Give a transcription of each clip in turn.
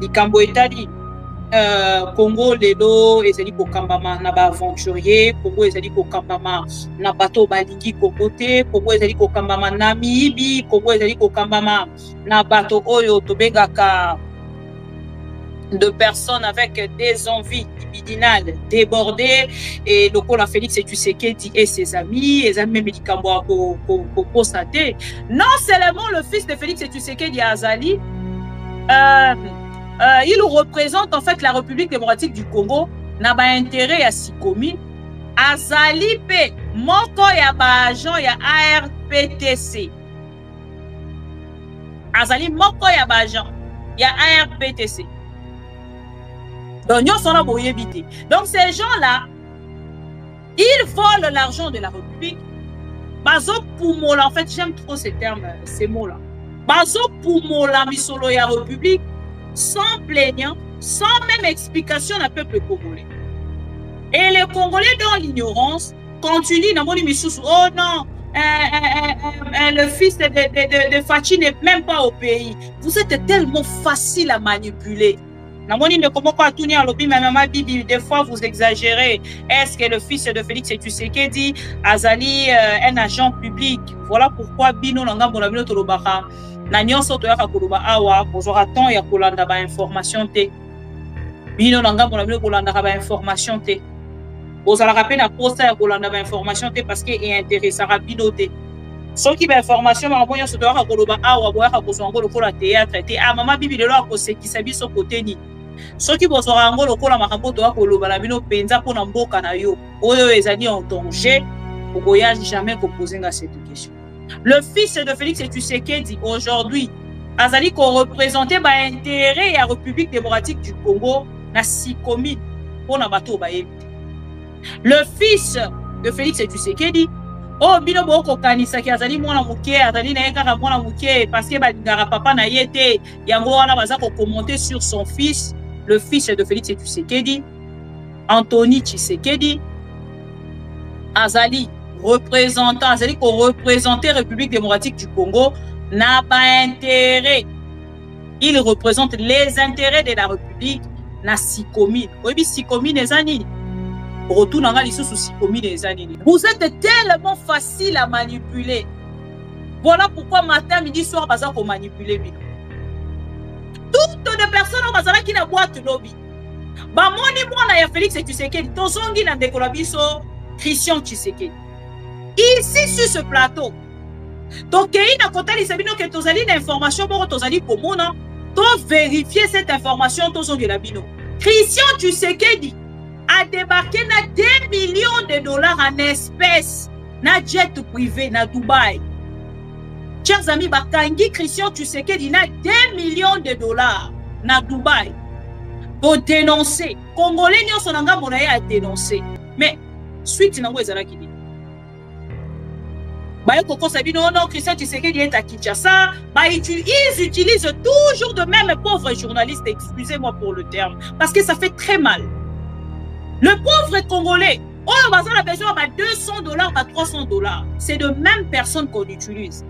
likambo etali Congo lelo ezali kokambama na ba aventurier, Congo ezali kokambama na bato balingi Congo te, Congo ezali kokambama na miyibi, Congo ezali kokambama na bato oyo tobengaka de personnes avec des envies libidinales débordées, et donc on a Félix Tshisekedi et ses amis, et même médicaments pour constater. Non seulement le fils de Félix Tshisekedi Azali, il représente en fait la République démocratique du Congo, n'a pas intérêt à Sikomi. Azali pe moko ya ba agent ya ARPTC. Azali moko ya ba agent ya ARPTC. Donc ces gens-là, ils volent l'argent de la République. Bazo Poumola, en fait, j'aime trop ces termes, ces mots-là. Bazo Poumola, Misolo ya République, sans plaignant, sans même explication à peuple congolais. Et les Congolais, dans l'ignorance, continuent dans mon émission. Oh non, le fils de Fachi n'est même pas au pays. Vous êtes tellement facile à manipuler. Des fois vous exagérez. Est-ce que le fils de Félix Tshisekedi Azali un agent public? Voilà pourquoi Bino Nanga Monabino Tolobaka Nanyon Sotoyaka Koloba Awa Bozora Ton ya Kolanda ba information te. Bino Nanga Monabino Kolanda ba information te. Bozala rappel na posta ya Kolanda ba information te parce que est intéressant Bino te. Ceux qui ba information ma bonyo Sotoyaka Koloba Awa boyaka kozongo lokola théâtre te. Ah maman bibi lelo akosekisa biso côté ni. Ceux qui vont se rendre au cours de la makambo toa koloba la bino penza pour mboka na yo oyo ezali en danger, au voyage jamais poser cette question. Le fils de Félix Tshisekedi aujourd'hui azali ko représenter ba intérêt ya République démocratique du Congo na Sikomi pour na bato ba yebi. Le fils de Félix Tshisekedi oh bino boko kanisa ki azali mwana muke azali na yeka mwana muke parce que ba ngara papa na yete yango wana baza ko commenter sur son fils. Le fils de Félix Tshisekedi, Anthony Tshisekedi, Azali, représentant, Azali qu'on représentait République démocratique du Congo, n'a pas intérêt. Il représente les intérêts de la République, na Sikomi. Oui, Sikomi les années. Retour dans l'issue sous Sikomi les années. Vous êtes tellement facile à manipuler. Voilà pourquoi matin, midi, soir, baza qu'on manipule. Toutes les personnes qui ont boîte lobby. Bah, mon y a Félix Tshisekedi, Tozongi na Ndekolabiso, Christian Tshisekedi. Ici, sur ce plateau, donc, il y a que Tozali d'information, pour Tozali Komona, to vérifier cette information, Tozongi la bino. Christian Tshisekedi a débarqué na 2 millions de dollars en espèces, na jet privé, na Dubaï. Chers amis, Bakangi Christian Tshisekedi a 2 millions de dollars na Dubaï pour dénoncer. Congolais n'y sont pas moyen à dénoncer. Mais suite n'a pas été dit. Non, Christian Tshisekedi est à Kinshasa. Ils utilisent toujours de même pauvres journalistes. Excusez-moi pour le terme, parce que ça fait très mal. Le pauvre Congolais, on a besoin de 200 dollars, 300 dollars. C'est de même personne qu'on utilise.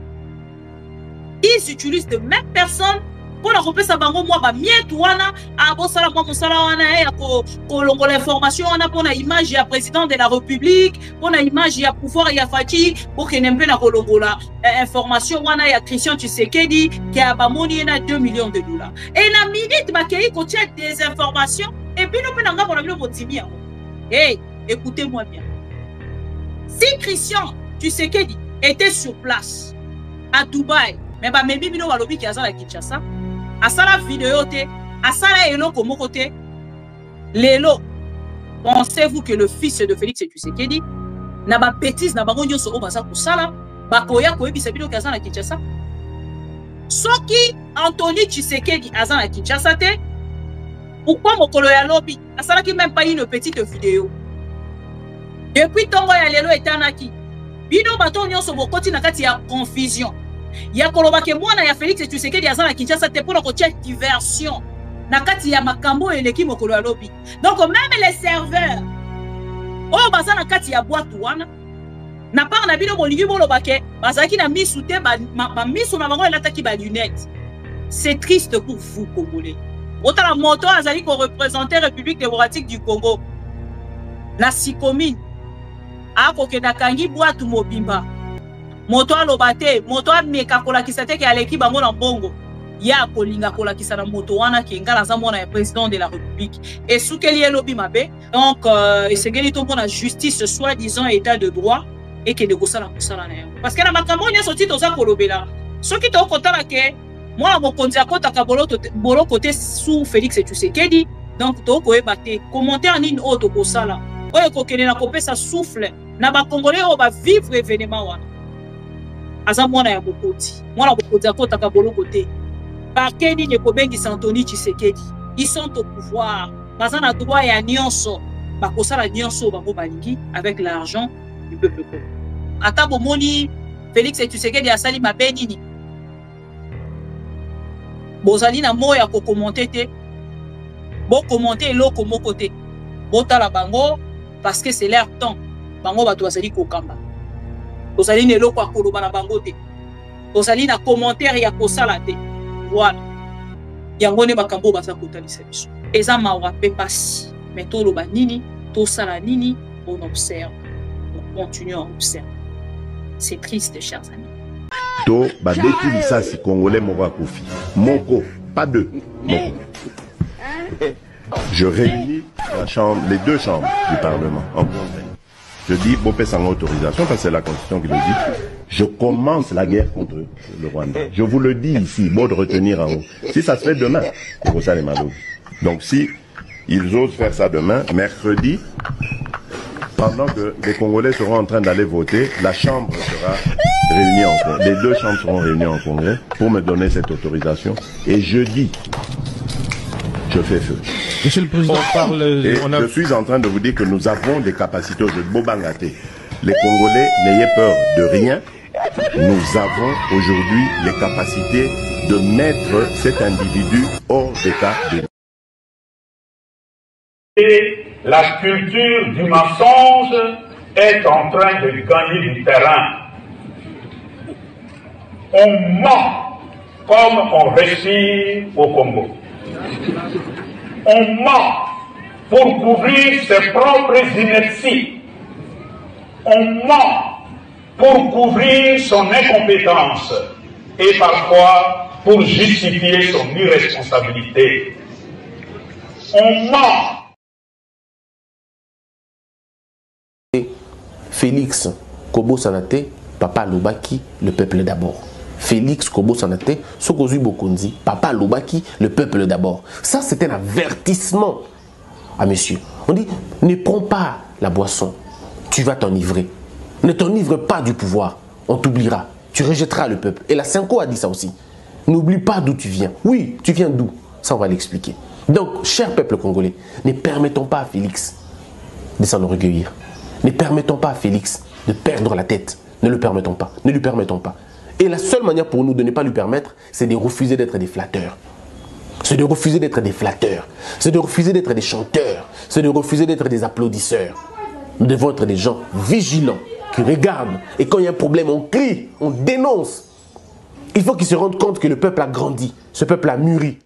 Ils utilisent de mêmes personnes pour la repérer ça bango moi ba mietouana a bosala moi mosala wana ya ko longo l'information wana pour la image ya président de la République pour la image ya pouvoir ya Fachi pour que n'empe na kolongola information wana ya Christian Tshisekedi qui a bamoni na 2 millions de dollars et na minute ba kei ko tient des informations et puis nous penanga pour la bino botimi. Hey, écoutez-moi bien. Si Christian Tshisekedi était sur place à Dubaï, mais bah même bino balobi ki azala Kinshasa, asala vidéo te, asala elo komo kote, lelo. Pensez-vous que le fils de Félix Tshisekedi na ba bêtise na bango nyoso o baza kusala, ba koya ko ebisa bino ki azala Kinshasa? Soki Anthony Tshisekedi azala Kinshasa te, pourquoi mokolo ya lobi asala ki même pas une petite vidéo? Depuis tongo ya lelo etanaki, bino bato nyoso bokoti na kati ya confusion. Ya koloba ke mwana ya Félix Tshisekedi azala Kinshasa te pour ko tia diversion na kati ya makambo eleki mokolo ya lobi. Donc même les serveurs oh baza na kati ya boîte wana na part na bino bolingi boloba ke bazaki na misu te ba misu na bango elataki ba lunettes. C'est triste pour vous Congolais. Autant la moto azali ko représenter République démocratique du Congo. Na Sikomine. Ako ke nakangi boatu mobimba. Moto alobate, moto ameka kolakisa te ke aleki bango na mbongo. Ya kolinga kolakisa na moto wana ke ngala za mwana ya président de la République. Et soukeli elobi mabe. Donc esengeli to mona justice soi-disant état de droit et que de kosala kosala na yango. Parce que na makambo nya soti toza kolobela. Soki to kotala ke mwana mokonzi akotaka bolo côté sous Félix Tshisekedi. Donc to koyeba te commentaire nini o to kosala. Oyo kokene na kopesa souffle na ba congolais o ba vivre événement wana. Aza mwana ya bokoti. Mwana mokonzi akotaka bolo côté. Parquet ni Kobengi Anthony Tshisekedi. Ils sont au pouvoir. Baza na droit ya nyonso. Bakosala nyonso bango balingi avec l'argent du peuple congolais. Ata bomoni Félix Tshisekedi asali mabe nini. Bozali na moya ko commenter te. Bo commenter eloko moko te. Botala bango parce que c'est leur temps. Bango bato basali ko kamba. Bozali na eloko akoloba na bango te. Bozali na commentaire ya kosala te. Voilà. Yango ne makambo baza kotalisa biso. Eza mawa pe pasi. Mais toloba nini, tosala nini, on observe. On continue à observer. C'est triste, chers amis. To badeki lisasi congolais moko akufi. Moko, pas deux. Moko. Je réunis les deux chambres du Parlement en congrès. Je dis, Bopé sans autorisation, parce que c'est la Constitution qui le dit, je commence la guerre contre le Rwanda. Je vous le dis ici, bon de retenir en haut. Si ça se fait demain, c'est pour ça les malheureux. Donc si ils osent faire ça demain, mercredi, pendant que les Congolais seront en train d'aller voter, la Chambre sera réunie en congrès. Les deux chambres seront réunies en congrès pour me donner cette autorisation. Et jeudi, je fais feu. Monsieur le Président, je suis en train de vous dire que nous avons des capacités de Bobangate. Les Congolais, n'ayez peur de rien. Nous avons aujourd'hui les capacités de mettre cet individu hors d'état de... Et la culture du mensonge est en train de gagner du terrain. On ment comme on réussit au Congo. On ment pour couvrir ses propres inerties. On ment pour couvrir son incompétence et parfois pour justifier son irresponsabilité. On ment. Félix Kobo Sanate, Papa Lobaki, le peuple d'abord. Félix Kobo Sanate, Sokozui Bokonzi, Papa Lobaki, le peuple d'abord. Ça, c'est un avertissement à monsieur. On dit, ne prends pas la boisson, tu vas t'enivrer. Ne t'enivre pas du pouvoir, on t'oubliera. Tu rejetteras le peuple. Et la Cinco a dit ça aussi. N'oublie pas d'où tu viens. Oui, tu viens d'où? Ça, on va l'expliquer. Donc, cher peuple congolais, ne permettons pas à Félix de s'en orgueillir. Ne permettons pas à Félix de perdre la tête. Ne le permettons pas. Ne lui permettons pas. Et la seule manière pour nous de ne pas lui permettre, c'est de refuser d'être des flatteurs. C'est de refuser d'être des flatteurs. C'est de refuser d'être des chanteurs. C'est de refuser d'être des applaudisseurs. Nous devons être des gens vigilants, qui regardent. Et quand il y a un problème, on crie, on dénonce. Il faut qu'ils se rendent compte que le peuple a grandi. Ce peuple a mûri.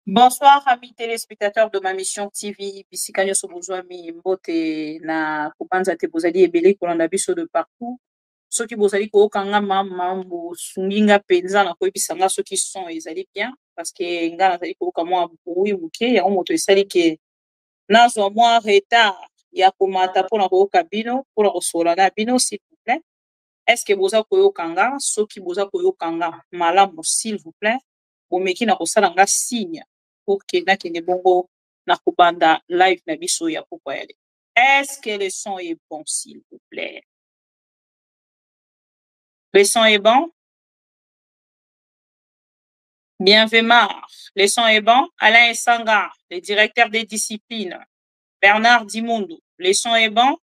Bonsoir, amis téléspectateurs de ma mission TV. Bisikanya Sobozwami Mbote na Kupanza te bozali ebele kolanda biso de partout. Soki bozali ko kanga mambo sunginga penza na koyebisa nga soki son ezali bien parce que nga nazali ko kamwa bruit buke ya moto esali ke nazo mwa retard ya komata pona ko kabino pona ko sola na bino s'il vous plaît. Est-ce que boza ko kanga soki boza ko kanga malamu s'il vous plaît. Bomeki na kosala nga signe pour que nakene bongo na kubanda live na biso ya pokwa yale. Est-ce que le son est bon s'il vous plaît? Le son est bon? Bienvenue. Le son est bon? Alain Sanga, le directeur des disciplines. Bernard Dimundo. Le son est bon?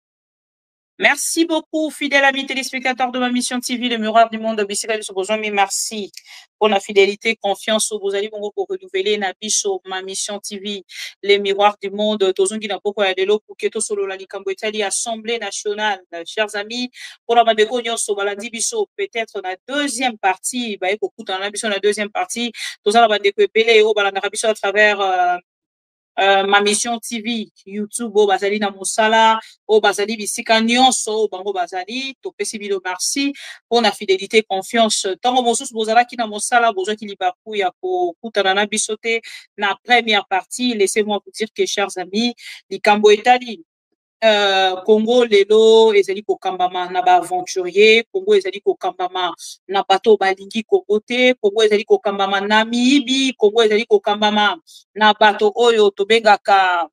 Merci beaucoup, fidèles amis téléspectateurs de ma mission TV, le miroir du monde de Bissirel Sobozomi. Merci pour la fidélité, confiance. Vous allez pour renouveler Nabiso, ma mission TV, les miroirs du monde. Tozungi na poko ya delo pour que to solo la likambo Italie, Assemblée nationale, chers amis. Pour la bandeko nyonso balandi biso, peut-être la deuxième partie, ba eko kuta na biso la deuxième partie. Tozala bandeko epele o balanda biso à travers ma mission TV, YouTube, o bazali na musala, o bazali bisika nyonso, bango bazali, topesi bino merci, pour la fidélité, confiance. Tango mosusu bozala ki na musala, bozo ki libaku ya ko kutana na bisote, na première partie, laissez-moi vous dire que, chers amis, likambo etali, Congo lelo ezali ko kambama na ba aventurier, Congo ezali ko kambama na bato balingi kokote, Congo ezali ko kambama na miibi, Congo ezali ko kambama na bato oyo tobengaka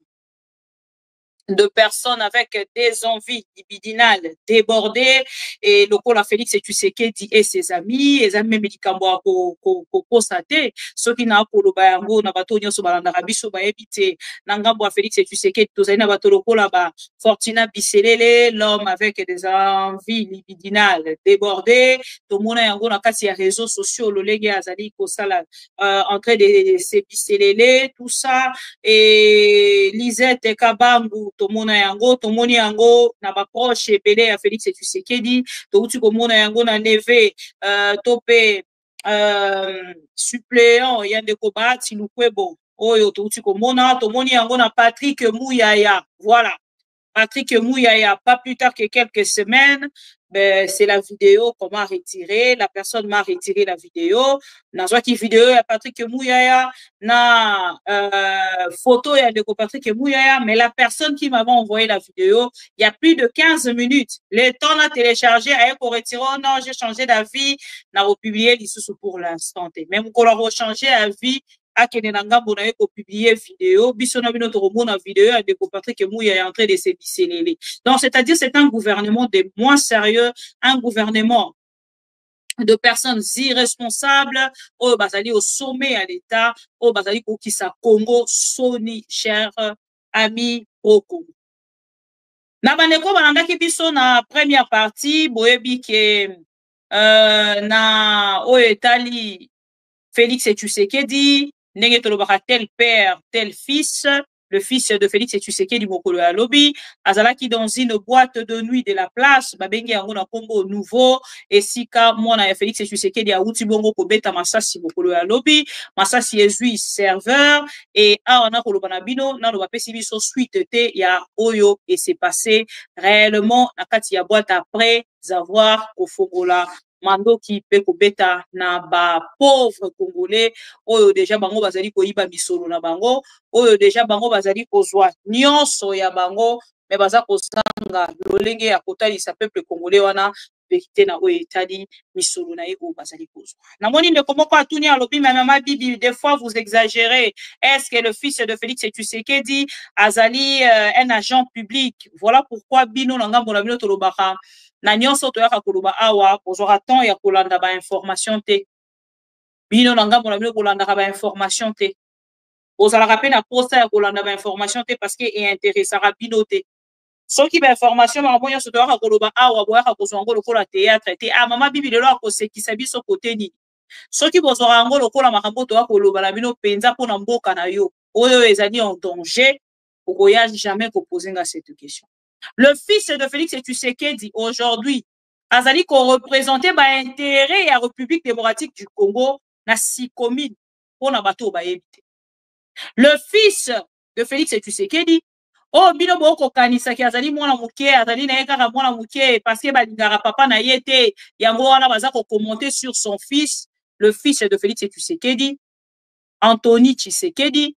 de personnes avec des envies libidinales débordées et le col Félix Tshisekedi et ses amis même likambo ko constater ceux qui na ko loba yango na bato nyonso balanda biso ba ebite na ngambo ya Félix Tshisekedi tozali na bato lokola ba Fortuna Biselele, l'homme avec des envies libidinales débordées to mona yango na kati ya réseaux sociaux lolenge azali ko sala entrée de ces Biselele tout ça et Lisette Kabangu tomona yango tomoni yango na ba proche ebele ya Félix Tshisekedi touti komona yango na neve topé suppléant yande ko bati lukwebo oyo touti komona tomoni yango na Patrick Mouyaya. Voilà, Patrick Mouyaya, pas plus tard que quelques semaines, ben, c'est la vidéo qu'on m'a retirée. La personne m'a retiré la vidéo. Dans une vidéo, il y a Patrick Mouyaya, na photo, il y a de Patrick Mouyaya, mais la personne qui m'avait envoyé la vidéo, il y a plus de 15 minutes. Le temps a téléchargé, a pour retirer, oh non, j'ai changé d'avis, n'a republié l'issue pour l'instant. Même qu'on a changé d'avis, akene na ngambo na ye ko publier vidéo biso na bino to komona vidéo ya de Patrick Mouyaya est en train de se biselele. Donc c'est-à-dire c'est un gouvernement de moins sérieux, un gouvernement de personnes irresponsables au bazali au sommet à l'état au bazali ko kisa Congo soni cher ami au Congo. Na baneko banandaki biso na première partie boyebi ke na o etali Félix Tshisekedi ndenge tolobaka tel père, tel fils, le fils de Félix Tshisekedi mokolo ya lobi, azalaki dans une boîte de nuit de la place, babengi yango na kombo nouveau, esika mwana ya Félix Tshisekedi auti bongo kobeta masasi mokolo ya lobi, masasi ezui serveur, et awana koloba na bino, nano bapesi biso suite te ya oyo, et c'est passé réellement na kati ya boîte après avoir kofongola mandoki pe kobeta na ba pauvre congolais oyo déjà bango bazali koyiba misolo na bango oyo déjà bango bazali kozwa nyonso ya bango me baza kozanga lolenge ya kotalisa peuple congolais wana vérité na oyo etali misolo na ye oyo bazali kozwa. Namoni ndeko moko atuni alobi mama bibi, des fois vous exagérez, est-ce que le fils de Félix Tshisekedi azali un agent public? Voilà pourquoi bino na ngambo na bino tolobaka na nyonso toyaka koloba awa kozwaka temps ya kolanda ba information te bino na ngambo na bino kolandaka ba information te ozalaka pe na posa ya kolanda ba information te parce que intéressera bino te soki ba information makambo nyonso toyaka koloba awa boyaka kozwa yango lokola théâtre te mama bibi lelo akosekisa biso kote nini soki bozwaka yango lokola makambo toyaka koloba na bino mpenza mpona mboka na yo oyo ezali en danger okoya jamais koposer nga cette question. Le fils de Félix Tshisekedi aujourd'hui azali ko représenter ba intérêt ya République démocratique du Congo na 6 communes pona bato ba yebite. Le fils de Félix Tshisekedi oh bino boko kanisa ki azali mwana muke azali na kaka mwana muke parce que balingara papa na yete yango wana baza ko commenter sur son fils, le fils de Félix Tshisekedi, Anthony Tshisekedi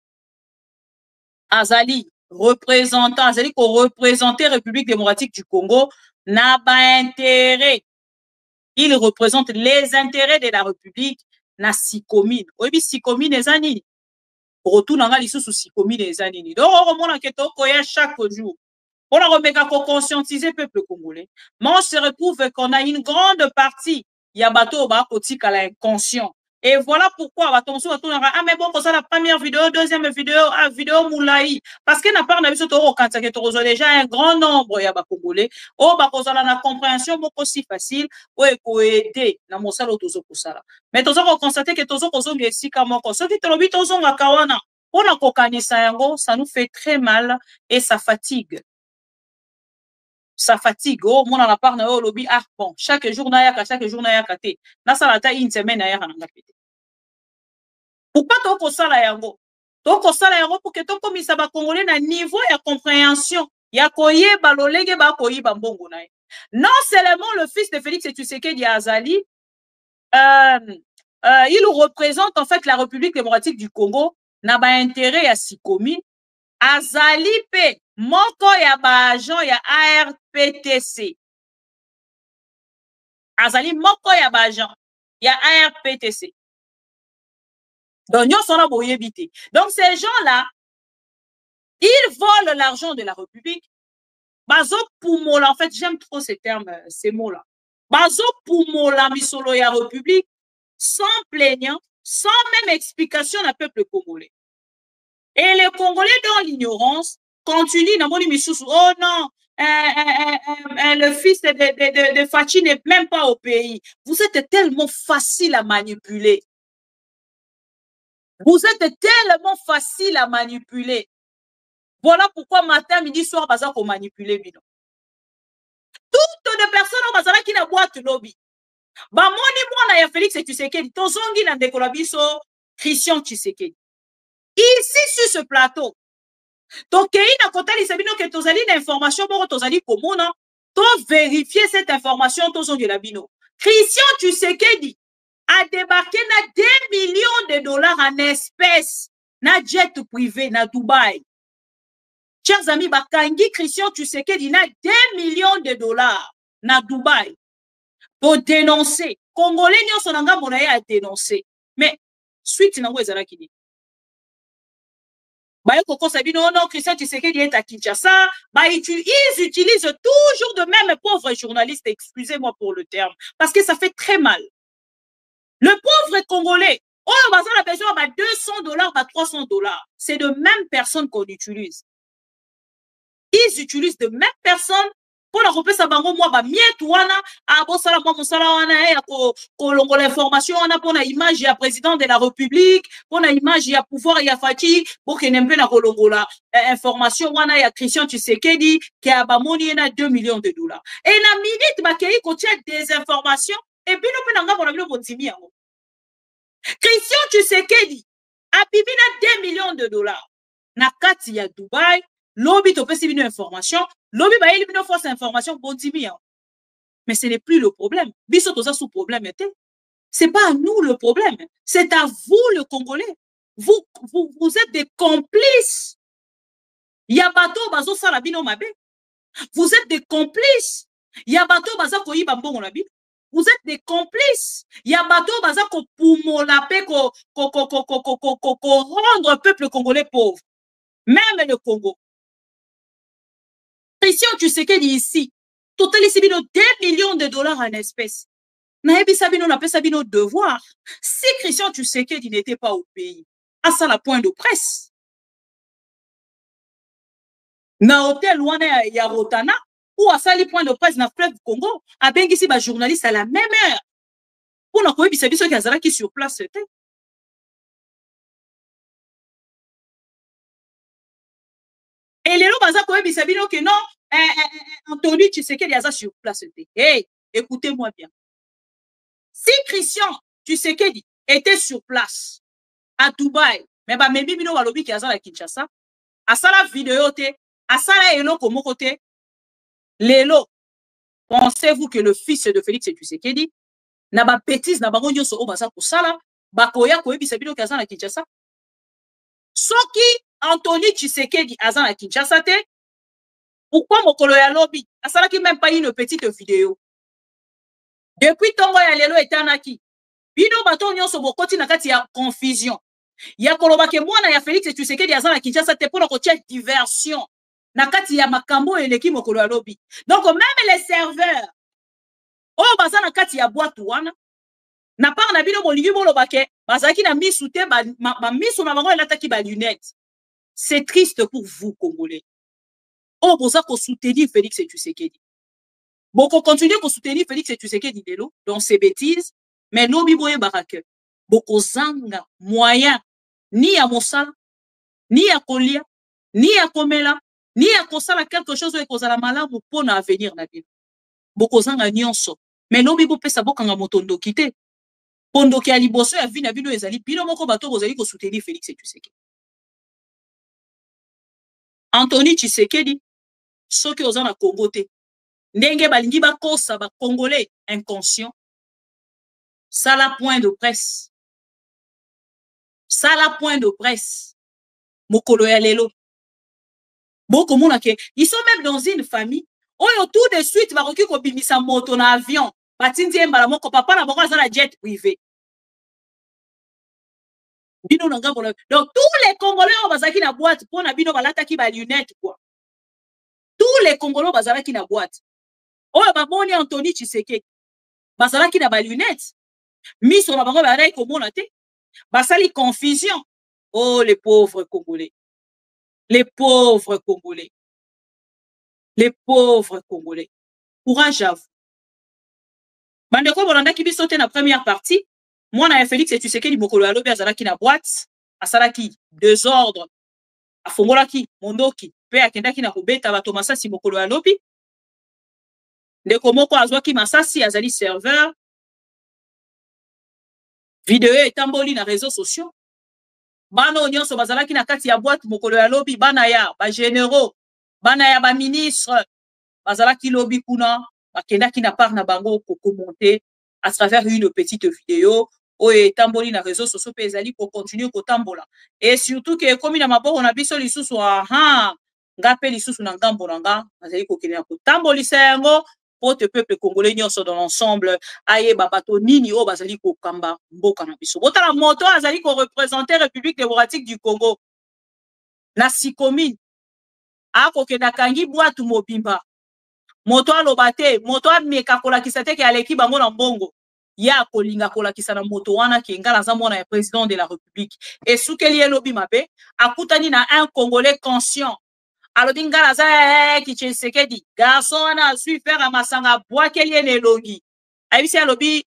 azali représentant, azali ko représenter République démocratique du Congo n'a pas intérêt. Il représente les intérêts de la République na 6 communes. Oyebi 6 communes ezani. Retour na ngali sous 6 communes ezani. Donc on remonte que toko ya chaque jour. On a remeka ko conscientiser le peuple congolais. Mais on se retrouve qu'on a une grande partie ya bato ba kotika la inconscient. Et voilà pourquoi, attention à tout, ah, mais bon, ça la première vidéo, deuxième vidéo, ah, vidéo Moulaï. Parce que n'a pas déjà un grand nombre, il y a des Congolais. Oh, bah, la compréhension, beaucoup si facile, ouais, pour aider, na mosala tozo kusala. Mais tozo ko constater que tozo kozo ngesi kama ko. Soki tolobi tozo ngakawana, on a kokanisa yango, ça nous fait très mal et ça fatigue. Ça fatigue. Oh, mon la part na yo lobby, ah, bon, chaque jour na yaka te. Na salata une semaine na yaka na ngapete. Pourquoi toko sala yango? Toko sala yango pour que toko misa ba Congolais na niveau ya compréhension. Ya koyeba lolenge ba koyiba mbongo na ye. Non seulement le fils de Félix Tshisekedi Azali, il représente en fait la République démocratique du Congo, n'a pas intérêt à Sikomi. Azali pe moko ya ba agent ya ARPTC. Azali moko ya ba agent ya ARPTC. Donc, donc ces gens-là, ils volent l'argent de la République. Bazo Poumola, en fait, j'aime trop ces termes, ces mots-là. Bazo Poumola, misolo ya République, sans plaignant, sans même explication à peuple congolais. Et les Congolais, dans l'ignorance, continuent dans mon émission. Oh non, le fils de Fachi n'est même pas au pays. Vous êtes tellement facile à manipuler. Vous êtes tellement facile à manipuler. Voilà pourquoi matin, midi, soir, baza ko manipuler bino. Toutes les personnes bazala qui na boîte lobby. Ba moni mwana ya Félix Tshisekedi, tozongi na ndeko la biso Christian Tshisekedi. Ici sur ce plateau, tokei na kotali sabino ke tozali na information boko tozali komona, to vérifier cette information tozongi la bino. Christian Tshisekedi a débarqué na 2 millions de dollars en espèces na jet privé na Dubaï. Chers amis, bakangi Christian Tshisekedi na 2 millions de dollars na Dubaï pour dénoncer. Congolais nyonso na ngambo na ye a dénoncer. Mais suite nango ezalaki nini? Baye koko sabino non Christian Tshisekedi est à Kinshasa, ils utilisent toujours de même pauvres journalistes, excusez-moi pour le terme, parce que ça fait très mal. Le pauvre Congolais, oh, on a besoin de 200 dollars, 300 dollars. C'est de même personnes qu'on utilise. Ils utilisent de même personnes pour la repérer sa bango moi ba mietouana a bo sala mo sala wana e ko longo l'information on a pour la image ya président de la République pour la image ya pouvoir ya Fati pour que n'empe na kolongola information wana ya Christian Tshisekedi qui a ba moni na 2 millions de dollars et na minute ba kei ko check des informations et puis nous pe nga pour la bino botimi yango Christian Tshisekedi a bibi na 2 millions de dollars na kati ya Dubaï. Lobby to pesi bino information, lobby ba yeli bino fausse information bondimi. Mais ce n'est plus le problème. Biso toza sous problème était. C'est pas à nous le problème, c'est à vous le Congolais. Vous êtes des complices. Yabato bazo sala bino mabe. Vous êtes des complices. Yabato baza ko yiba mbongo na bino. Vous êtes des complices. Yabato baza ko pumola pe ko rendre le peuple congolais pauvre. Même le Congo. Christian Tshisekedi ici, total ici 2 millions de dollars en espèces. Naebi Sabino n'a pas Sabino devoir. Si Christian Tshisekedi n'était pas au pays, à ça la point de presse. Na hôtel wana ya Rotana ou à ça les points de presse na fleuve Congo, a bien ici ba journaliste à la même heure. Pour na koyebi sabiso ki azala ki sur place c'était. Et les gens disent que non, Anthony Tshisekedi est sur place. Hey, écoutez-moi bien. Si Christian Tshisekedi était sur place à Dubaï, mais bah même bino walobi ki azala Kinshasa, à ça la vidéo te, à ça la elo comme côté, lelo. Pensez-vous que le fils de Félix Tshisekedi n'a pas bêtise n'a pas gonyo so obasa ko sala, ba koya ko ebi sabino ki azala Kinshasa. Soki Anthony Tshisekedi azan à Kinshasa te. Pourquoi mon colo ya lobby? Asala ki même pas une petite vidéo. Depuis tongo ya lelo etanaki. Bino bato nyonso bokoti na kati ya confusion. Ya koloba ke mwana ya Félix Tshisekedi azan à Kinshasa te pour ko tia diversion. Na kati ya makambo eleki mokolo ya lobby. Donc même les serveurs. Oh bazana kati ya boîte wana. Na part na bino bolingi bolobake bazaki na misu te ba misu na bango elataki ba lunette. C'est triste pour vous Congolais. Oh boza ko soutenir Félix Tshisekedi. Boko continuer ko soutenir Félix Tshisekedi delo dans ses bêtises mais lobi boye barake. Boko zanga moyen ni ya mosala ni ya kolia ni ya komela ni ya kosala quelque chose et kozala malamu pona avenir na bino. Boko zanga nyonso mais lobi bo pesa bokanga motondo kité. Pondo ki aliboso ya vie na bino ezali bino moko bato bozali ko soutenir Félix Tshisekedi. Anthony Tshisekedi soki oza na Congo te ndenge balingi bakosa ba Congolais inconscient. Sala point de presse. Sala point de presse. Mokolo ya lelo. Boko mona ke ils sont même dans une famille. Oyo tout de suite ba koki ko bimisa moto na avion. Batindi embala moko papa na boko za jet privé. Bino na ngambo. Donc tous les Congolais ont bazaki na boîte pour na bino balata ki ba lunette quoi. Tous les Congolais bazaki na boîte. Oyo ba moni Anthony Tshisekedi. Bazaki na ba lunette. Miso na bango ba rai ko mona te. Basali confusion. Oh les pauvres Congolais. Les pauvres Congolais. Les pauvres Congolais. Courage à vous. Bandeko bolanda ki biso te na première partie. Moi na Félix Tshisekedi mokolo alobi azalaki na boîte, asalaki désordre, afongolaki mondoki, pe akendaki na kobeta bato masasi mokolo alobi. Ndeko moko azwaki masasi azali serveur. Vidéo etamboli na réseaux sociaux. Bano nyonso bazalaki na kati ya boîte mokolo alobi bana ya ba généraux, bana ya ba ministre bazalaki lobi kuna, bakendaki na part na bango ko commenter à travers une petite vidéo. Oye tamboli na réseaux sociaux pe ezali pour continuer ko tambola et surtout que comme na maboko na biso lisusu aha ngape lisusu na ngambo nanga azali ko kenya ko tambolisa yango pour te peuple congolais nyonso dans l'ensemble aye babato nini o bazali ko kamba mboka na biso botala moto azali ko représenter République démocratique du Congo na sikomine ako kenda kangi bwatu mobimba moto alobate moto ameka kolakisa te ke aleki bango na mbongo ya kolinga kolakisa na moto wana ke ngala za mwana ya président de la République et soukeli elobi mabe akutani na un Congolais conscient alobi ngala za ki Tshisekedi garçon wana sui faire à masanga boakeli elongi ayibisi alobi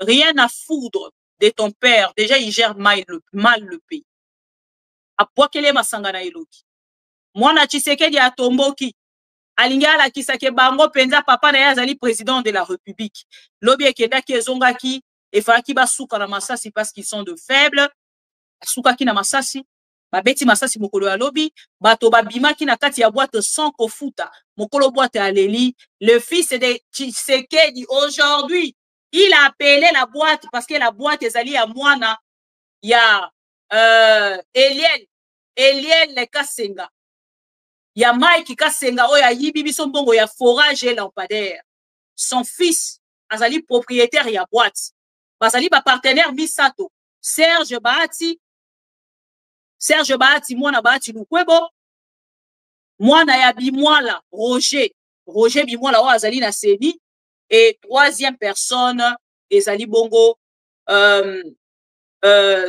rien à foudre de ton père déjà il gère mal le pays a boakeli masanga na elongi mwana Tshisekedi atomboki alingala kisake bango penza papa na yazali président de la République lobi ekendaki ezongaki efaki basuka na masasi parce qu'ils sont de faibles asukaki na masasi babeti masasi mokolo ya lobi bato babimaki na kati ya boîte sans kofuta mokolo boîte aleli le fils de Tshisekedi aujourd'hui il a appelé la boîte parce que la boîte ezali ya mwana ya Eliel Kasenga ya Mike Kasenga oya yibi biso mbongo ya forage et lampadaire. Son fils azali propriétaire ya boîte. Bazali ba partenaire Misato. Serge Bahati mwana Bahati Lukwebo. Mwana ya Bimwala Roger Bimwala o azali na Seni et troisième personne ezali bongo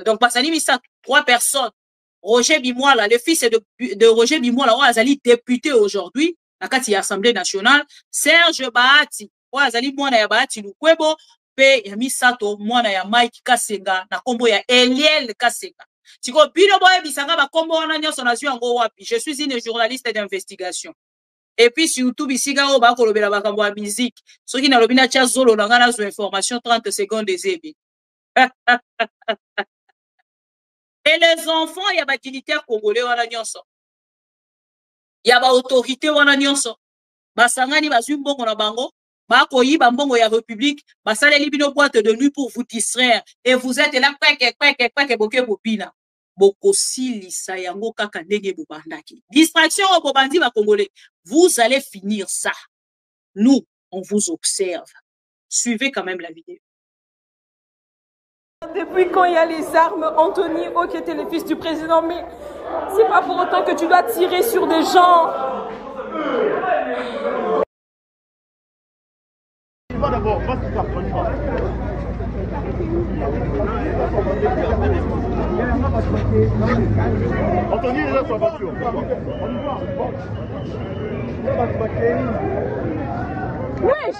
donc bazali Misato trois personnes. Roger Bimwala, le fils de Roger Bimwala, azali député aujourd'hui, à kati ya Assemblée nationale. Serge Bahati, azali mwana ya Bahati Lukwebo, pe ya Misato, mwana ya Mike Kasenga, na kombo ya Eliel Kasenga. Tiko bino boye bisanga ba kombo wana nyonso na zwi yango wapi. Je suis une journaliste d'investigation. Et puis sur YouTube bisiga o ba kolobela ba kambo ya musique. Soki na lobina tia zolo na ngana zo information 30 secondes ezebi. Et les enfants, il y a des militaires congolais wana nyonso. Il y a des autorités wana nyonso. Basangani bazui mbongo na bango, ba koyiba mbongo ya République, basaleli bino boîte de nuit pour vous distraire et vous êtes là kweke boke bopina. Boko silisa yango kaka ndenge bobandaki. Distraction au bobandi ba congolais. Vous allez finir ça. Nous, on vous observe. Suivez quand même la vidéo. Depuis quand il y a les armes, Anthony, qui était le fils du président, mais c'est pas pour autant que tu dois tirer sur des gens. Anthony est là sur la voiture. Wesh!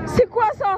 C'est quoi ça?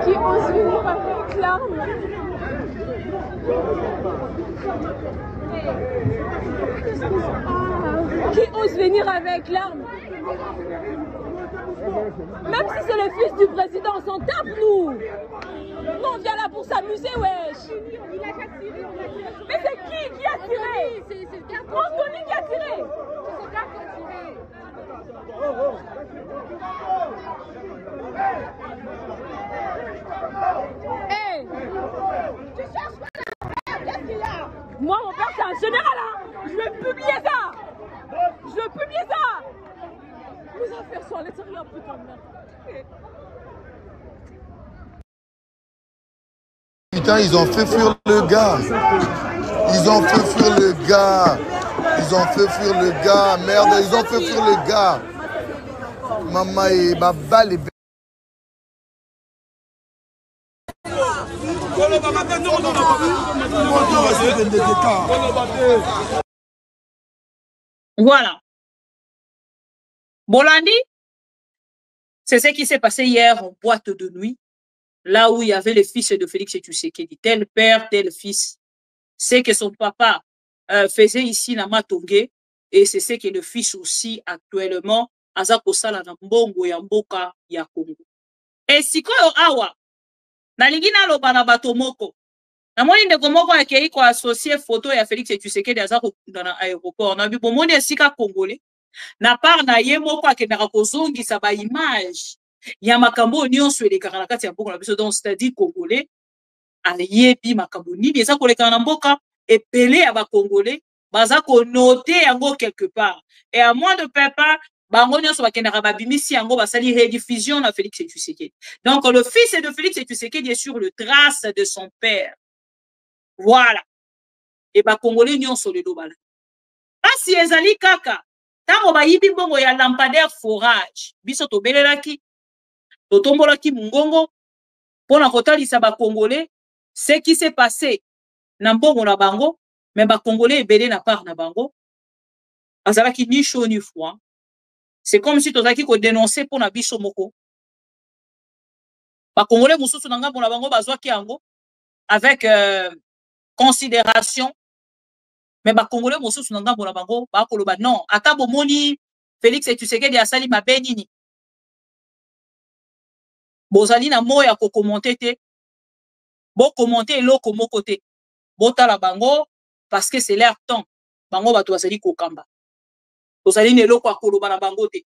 Qui ose venir avec l'arme. Qui ose venir avec l'arme. Même si c'est le fils du président, on s'en tape, nous. Nous, on vient là pour s'amuser, wesh. Mais c'est qui a tiré? C'est Anthony qui a tiré. Hey, tu cherches pas la qu'est-ce qu'il y a? Moi, mon père, c'est un général, hein. Je vais publier ça. Je vais publier ça. Nos affaires sont à l'intérieur, putain de merde. Putain, ils ont fait fuir le gars. Ils ont fait fuir le gars. Ils ont fait fuir le gars. Merde, ils ont fait fuir le gars. Maman et ma balle est... Voilà. Bolandi, c'est ce qui s'est passé hier en boîte de nuit, là où il y avait le fils de Félix Tshisekedi, tel père, tel fils. C'est que son papa faisait ici na Matongé, et c'est ce que le fils aussi actuellement aza kosala na mbongo ya mboka ya Congo. Et sikoyo awa, nalingi naloba na bato moko. Namoni ndeko moko akei ko associer photo ya Félix Tshisekedi aza kokunda na aéroport. Na bibomoni esika congolais. Na part na ye moko akendaka kozongisa ba image ya makambo nyonso elekaka na kati ya mboka na biso, donc c'est-à-dire congolais ayebi makambo nini eza koleka na mboka epele ya ba congolais baza ko noter yango quelque part, et à moins de papa bango nyonso bakendaka babimisi yango basali rediffusion na Félix Tshisekedi. Donc le fils de Félix Tshisekedi est sur le trace de son père. Voilà. Et ba congolais nyonso lelo bala asi ezali kaka tango bayibi mbongo ya lampadaire forage biso tobelelaki totombolaki mungongo pona kotalisa ba congolais ce qui s'est passé na mbongo na bango, mais ba congolais ebele na part na bango azalaki ni chaud ni froid. C'est comme si tozaki ko dénoncer pona biso moko ba congolais mususu na ngambo na bango bazwaki yango avec considération. Mais ba congolais mosusu na ngambo na bango ba koloba non, ata bomoni Félix Tshisekedi asali mabe nini bozali na moya ko commenter te, bo commenter eloko moko te, botala bango parce que c'est leur temps. Bango bato basali kokamba, tozali na eloko akoloba na bango te,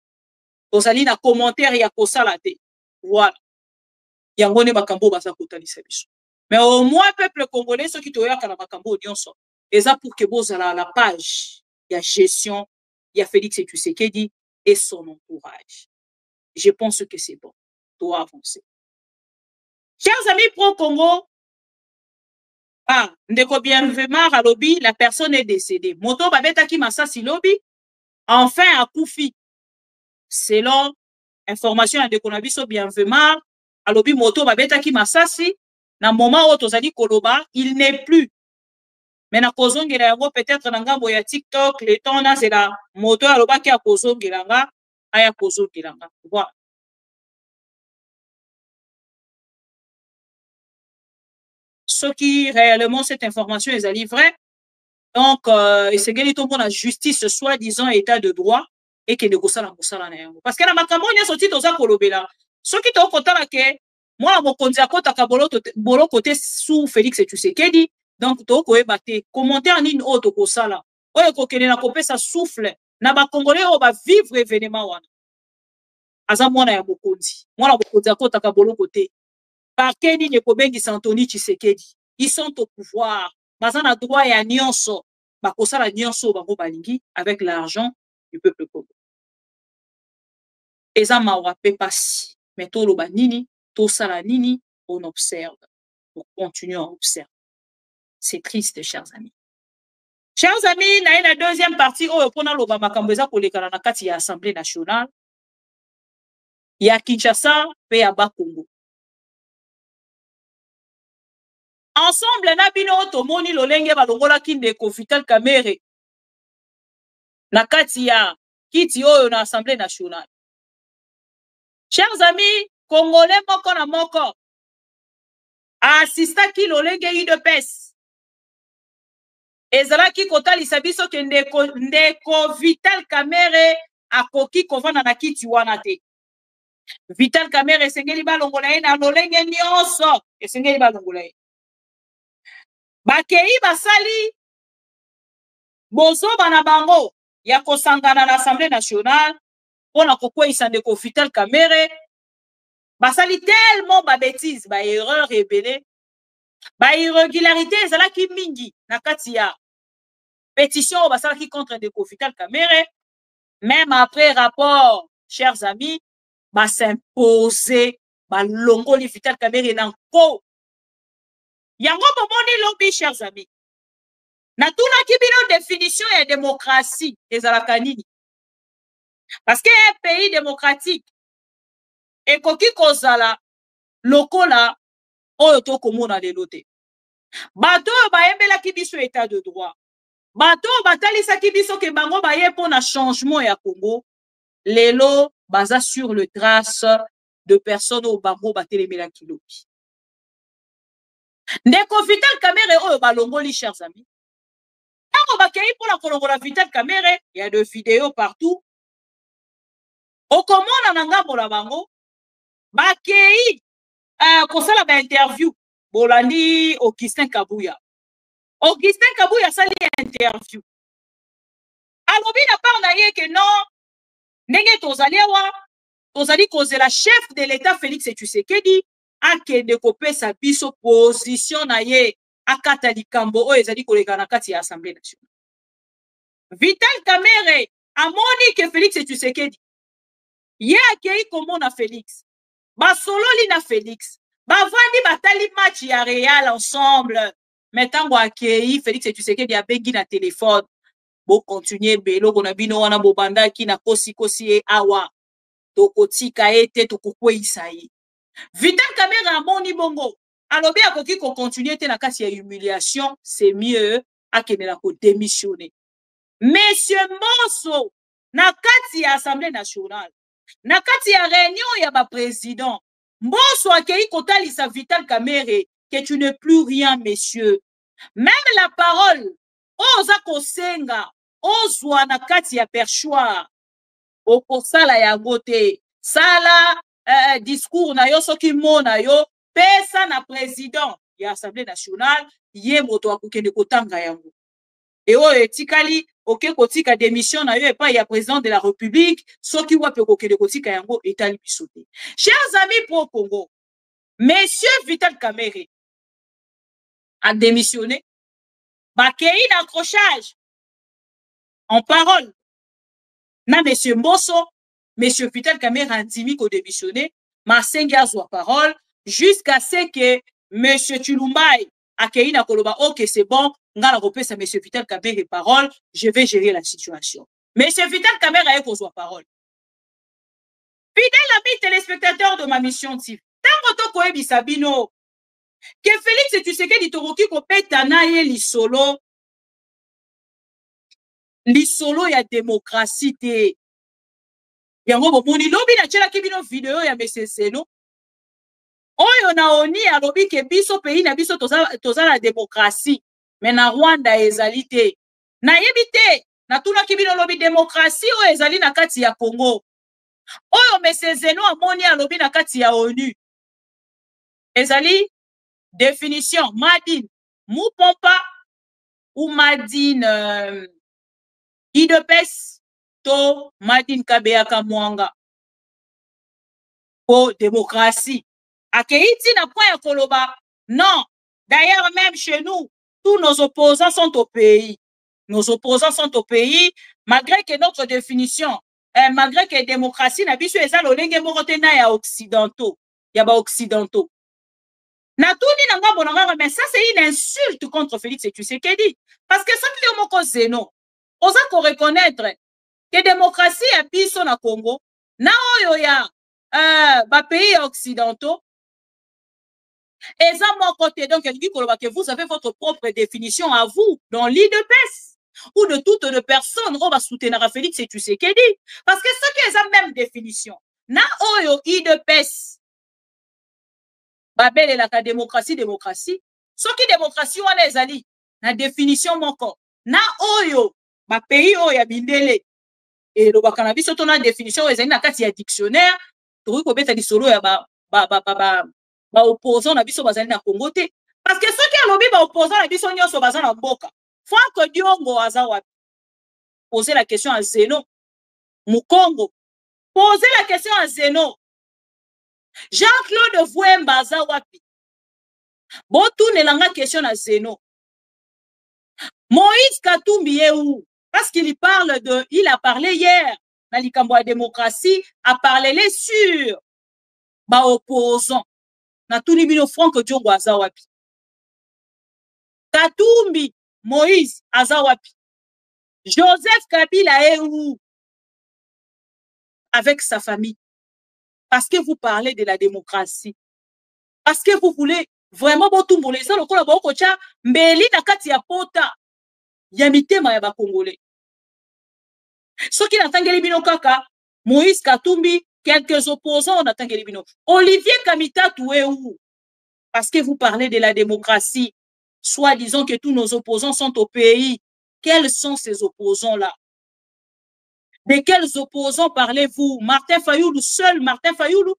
tozali na commentaire ya kosala te. Voilà, yango ne bakambo baza kotalisa biso. Mais au moins peuple congolais, ceux qui toyaka na makambo nyonso Et ça pour que vous avez la page, il y a gestion, il y a Félix Tshisekedi et son entourage. Je pense que c'est bon. Doit avancer. Chers amis pro-Congo, ndeko Bienvemar à lobby, la personne est décédée. Moto babeta ki masasi lobby, enfin à Koufi. Selon information à ndeko nabiso Bienvemar, à lobby moto babeta ki masasi, na moment où tozali koloba, il n'est plus. Mais na kozongela yango peut-être na ngambo ya TikTok, le temps na c'est la moto à loba ki a kozongela nga, aya kozongela nga. Voilà. Ce qui réellement cette information est vraie. Donc, c'est que tout le monde a justice, soi-disant état de droit, et que de gosala mosala na yango. Parce que na makambo nya sorti toza kolobela. Ce qui to kotala ke moi mo konzi akota ka bolo côté sous Félix Tshisekedi. Donc to ko ebate commentaire nini auto kosala. Oyo ko kene na kopesa souffle na ba congolais o ba vivre événement wana. Aza mwana ya bokonzi. Mwana bokonzi akota ka bolo côté. Par Keni Nekobengi Santoni Tshisekedi. Ils sont au pouvoir. Bazana droit ya nyonso. Bakosa la nyonso bango balingi avec l'argent du peuple congolais. Eza mawa pepasi. Mais to loba nini, to sala nini, on observe. On continue à observer. C'est triste, chers amis. Chers amis, na la deuxième partie, oh, pona loba makambeza kolekana na kati ya Assemblée nationale. Ya Kinshasa, pe ya Bakongo. Ensemble, na bino tomoni lolenge balongola kindeko Vital Kamerhe na kati ya kiti oyo na Assemblée nationale. Chers amis, Congolais moko na moko assistaki lolenge UDPS. Ezalaki kotalisa biso ke ndeko Vital Kamerhe akoki kovanda na kiti wana te. Vital Kamerhe esengeli balongola ye na lolenge nyonso, esengeli balongola ye. Bakei basali bozoba na bango ya kosangana na Assemblée nationale pona kokweyisa ndeko Vital Kamerhe basali tellement ba bêtises, ba erreur ebele, ba irrégularité ezalaki mingi na kati ya pétition basalaki contre ndeko Vital Kamerhe. Même après rapport, chers amis, ba s'imposer ba longoli Vital Kamerhe na nko. Yango bomoni lobby, chers amis. Na tuna kibino définition ya démocratie ezalaka nini? Parce que un pays démocratique ekoki kozala lokola oyo tokomona lelo te. Bato bayembelaki biso état de droit. Bato batalisaki biso ke bango baye pona changement ya Congo. Lelo baza sur le trace de personnes au bango batelemelaki lobby. Ndeko Vital Kamerhe oyo balongoli, chers amis. Tango bakei pour la kolongola Vital Kamerhe, il y a des vidéos partout. Okomona na ngambo la bango, bakei kosala ba interview bolandi Augustin Kabuya. Augustin Kabuya sali interview. Alobi na part na ye ke non, ndenge tozali awa, tozali kozela chef de l'État Félix Tshisekedi akende kopesa biso position na ye akata likambo oyo ezali koleka na kati ya Assemblée nationale. Vital Kamerhe amoni ke Félix Tshisekedi ye akei komona Félix basololi na Félix bavandi batali match ya Real ensemble. Mais tango akei Félix Tshisekedi abengi na téléphone bo continuer beloko na bino wana bobandaki na kosi e awa tokotika ete tokokweyisa ye. Vital Kamerhe amoni bongo alobi akoki ko continuer te na kasi ya humiliation, c'est mieux akende na ko démissionner. Monsieur Mosso na kati ya Assemblée nationale, na kati ya réunion ya ba président, Mosso akei kotalisa Vital Kamerhe que tu n'es plus rien, monsieur. Même la parole oza kosenga ozwa na kati ya perchoir okosala yango te. Sala discours na yo soki mona yo pesa na président ya Assemblée nationale ye moto akokende kotanga yango. Et oyo etikali oke kotika démission na yo epa ya président de la République soki wape kokende kotika yango etali biso te. Chers amis pro Congo, monsieur Vital Kamerhe a démissionné. bakei d'accrochage en parole. Na monsieur Mbosso, monsieur Vital Kamerhe andimi ko démissionner, Masengi azwa parole jusqu'à ce que monsieur Tshilumbai akei na koloba OK c'est bon, ngala kopesa monsieur Vital Kamerhe parole, je vais gérer la situation. Monsieur Vital Kamerhe a kozwa parole. Fidèle ami téléspectateur de ma mission TV. Tango to koyebisa bino que Félix Tshisekedi toroki kopeta na ye lisolo ya démocratie te. Yango bomoni lobi na tchelaki bino video ya Monsieur Seno. Oyo na oni alobi ke biso pays na biso toza la démocratie. Mais na Rwanda ezali te. Na yebi te. Na tunaki bino lobi démocratie oyo ezali na kati ya Congo. Oyo Monsieur Seno amoni alobi na kati ya ONU. Ezali définition Madine Mupompa ou Madine Idepes to Madine Kabeyaka Mwanga pour démocratie. Akeiti na point ya koloba. Non. D'ailleurs, même chez nous, tous nos opposants sont au pays. Nos opposants sont au pays, malgré que notre définition, malgré que la démocratie n'a biso eza lolenge morote na ya occidentaux. Ya ba occidentaux. Na tuni na ngabo na ngabo, mais ça c'est une insulte contre Félix Tshisekedi. Parce que ça qui est moko zeno. Osa ko reconnaître que démocratie ya biso na Congo, na oyo ya ba pays occidentaux, et ça mon côté, donc que vous avez votre propre définition à vous, dans l'IDPS, ou de toutes les personnes, on va soutenir Félix Tshisekedi. Parce que ce qui est la même définition, na oyo IDPS, babel et la démocratie, ce qui démocratie on les ali, na définition mon corps, na oyo, ba pays oyo ya bindele, et le cannabis surtout na définition ezali na kati ya dictionnaire, to ko beta di solo ya ba opposant na biso bazali na Congo te. Parce que ceux qui alobi ba opposant na biso nyonso bazali na mboka. Franck Diongo aza wapi? Poser la question à Zeno. Mukongo. Poser la question à Zeno. Jean-Claude Vouemba aza wapi? Botoune langa question à Zeno. Moïse Katumbi est où? Parce qu'il a parlé hier, dans l'Ikambo à démocratie, a parlé les sur, ba opposants. Na tout bino Franck Diongo azawapi. Katumbi, Moïse azawapi. Joseph Kabila est où? Avec sa famille. Parce que vous parlez de la démocratie. Parce que vous voulez vraiment botumboler ça, le kola bokocha, mbeli na kati ya pota. Yamitema ya ba Congolais. Ce qui n'attendait bino kaka, Moïse Katumbi, quelques opposants n'attendait bino. Olivier Kamita, tu es où? Parce que vous parlez de la démocratie. Soit disons que tous nos opposants sont au pays. Quels sont ces opposants-là? De quels opposants parlez-vous? Martin Fayoulou, seul Martin Fayoulou?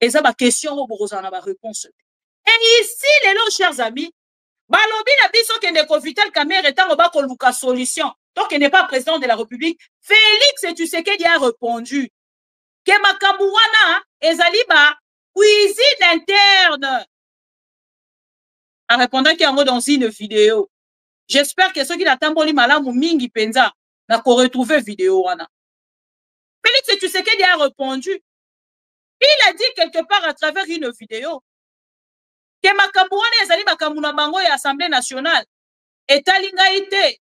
Et ça, ma question, vous avez ma réponse. Et ici, les lots, chers amis, balobi na biso kende ko Vital Kamerhe etango ba ko luka solution. Donc il n'est pas président de la République. Félix Tshisekedi a répondu que makambu wana ezali ba cuisine interne. En répondant qu'il y a dans une vidéo. J'espère que ceux qui n'attendent malamu mingi penza na ko retrouver vidéo wana. Félix Tshisekedi a répondu. Il a dit quelque part à travers une vidéo que makambu wana ezali makambu na bango ya Assemblée nationale etalingaite.